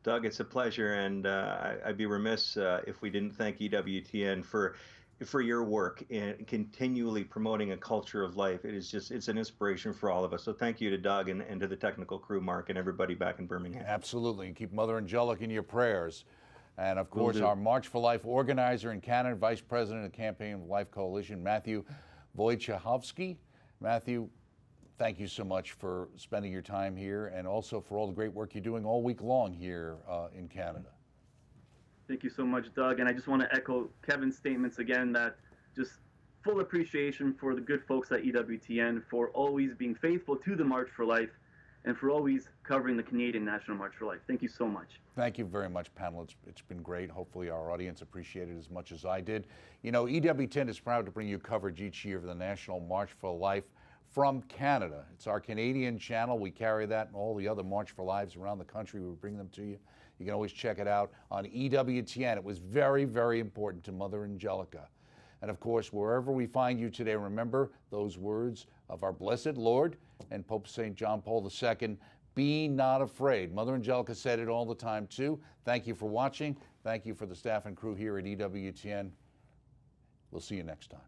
Doug, it's a pleasure, and I'd be remiss if we didn't thank EWTN for your work in continually promoting a culture of life. It's an inspiration for all of us. So thank you to Doug and to the technical crew, Mark, and everybody back in Birmingham. Absolutely, and keep Mother Angelica in your prayers. And of course, our March for Life organizer in Canada, Vice President of Campaign of Life Coalition, Matthew Wojciechowski. Matthew, thank you so much for spending your time here and also for all the great work you're doing all week long here in Canada. Thank you so much, Doug. And I just want to echo Kevin's statements again, that just full appreciation for the good folks at EWTN for always being faithful to the March for Life and for always covering the Canadian National March for Life. Thank you so much. Thank you very much, panel. It's been great. Hopefully our audience appreciated it as much as I did. You know, EWTN is proud to bring you coverage each year of the National March for Life from Canada. It's our Canadian channel. We carry that and all the other March for Lives around the country. We bring them to you. You can always check it out on EWTN. It was very, very important to Mother Angelica. And of course, wherever we find you today, remember those words of our blessed Lord and Pope St. John Paul II, be not afraid. Mother Angelica said it all the time too. Thank you for watching. Thank you for the staff and crew here at EWTN. We'll see you next time.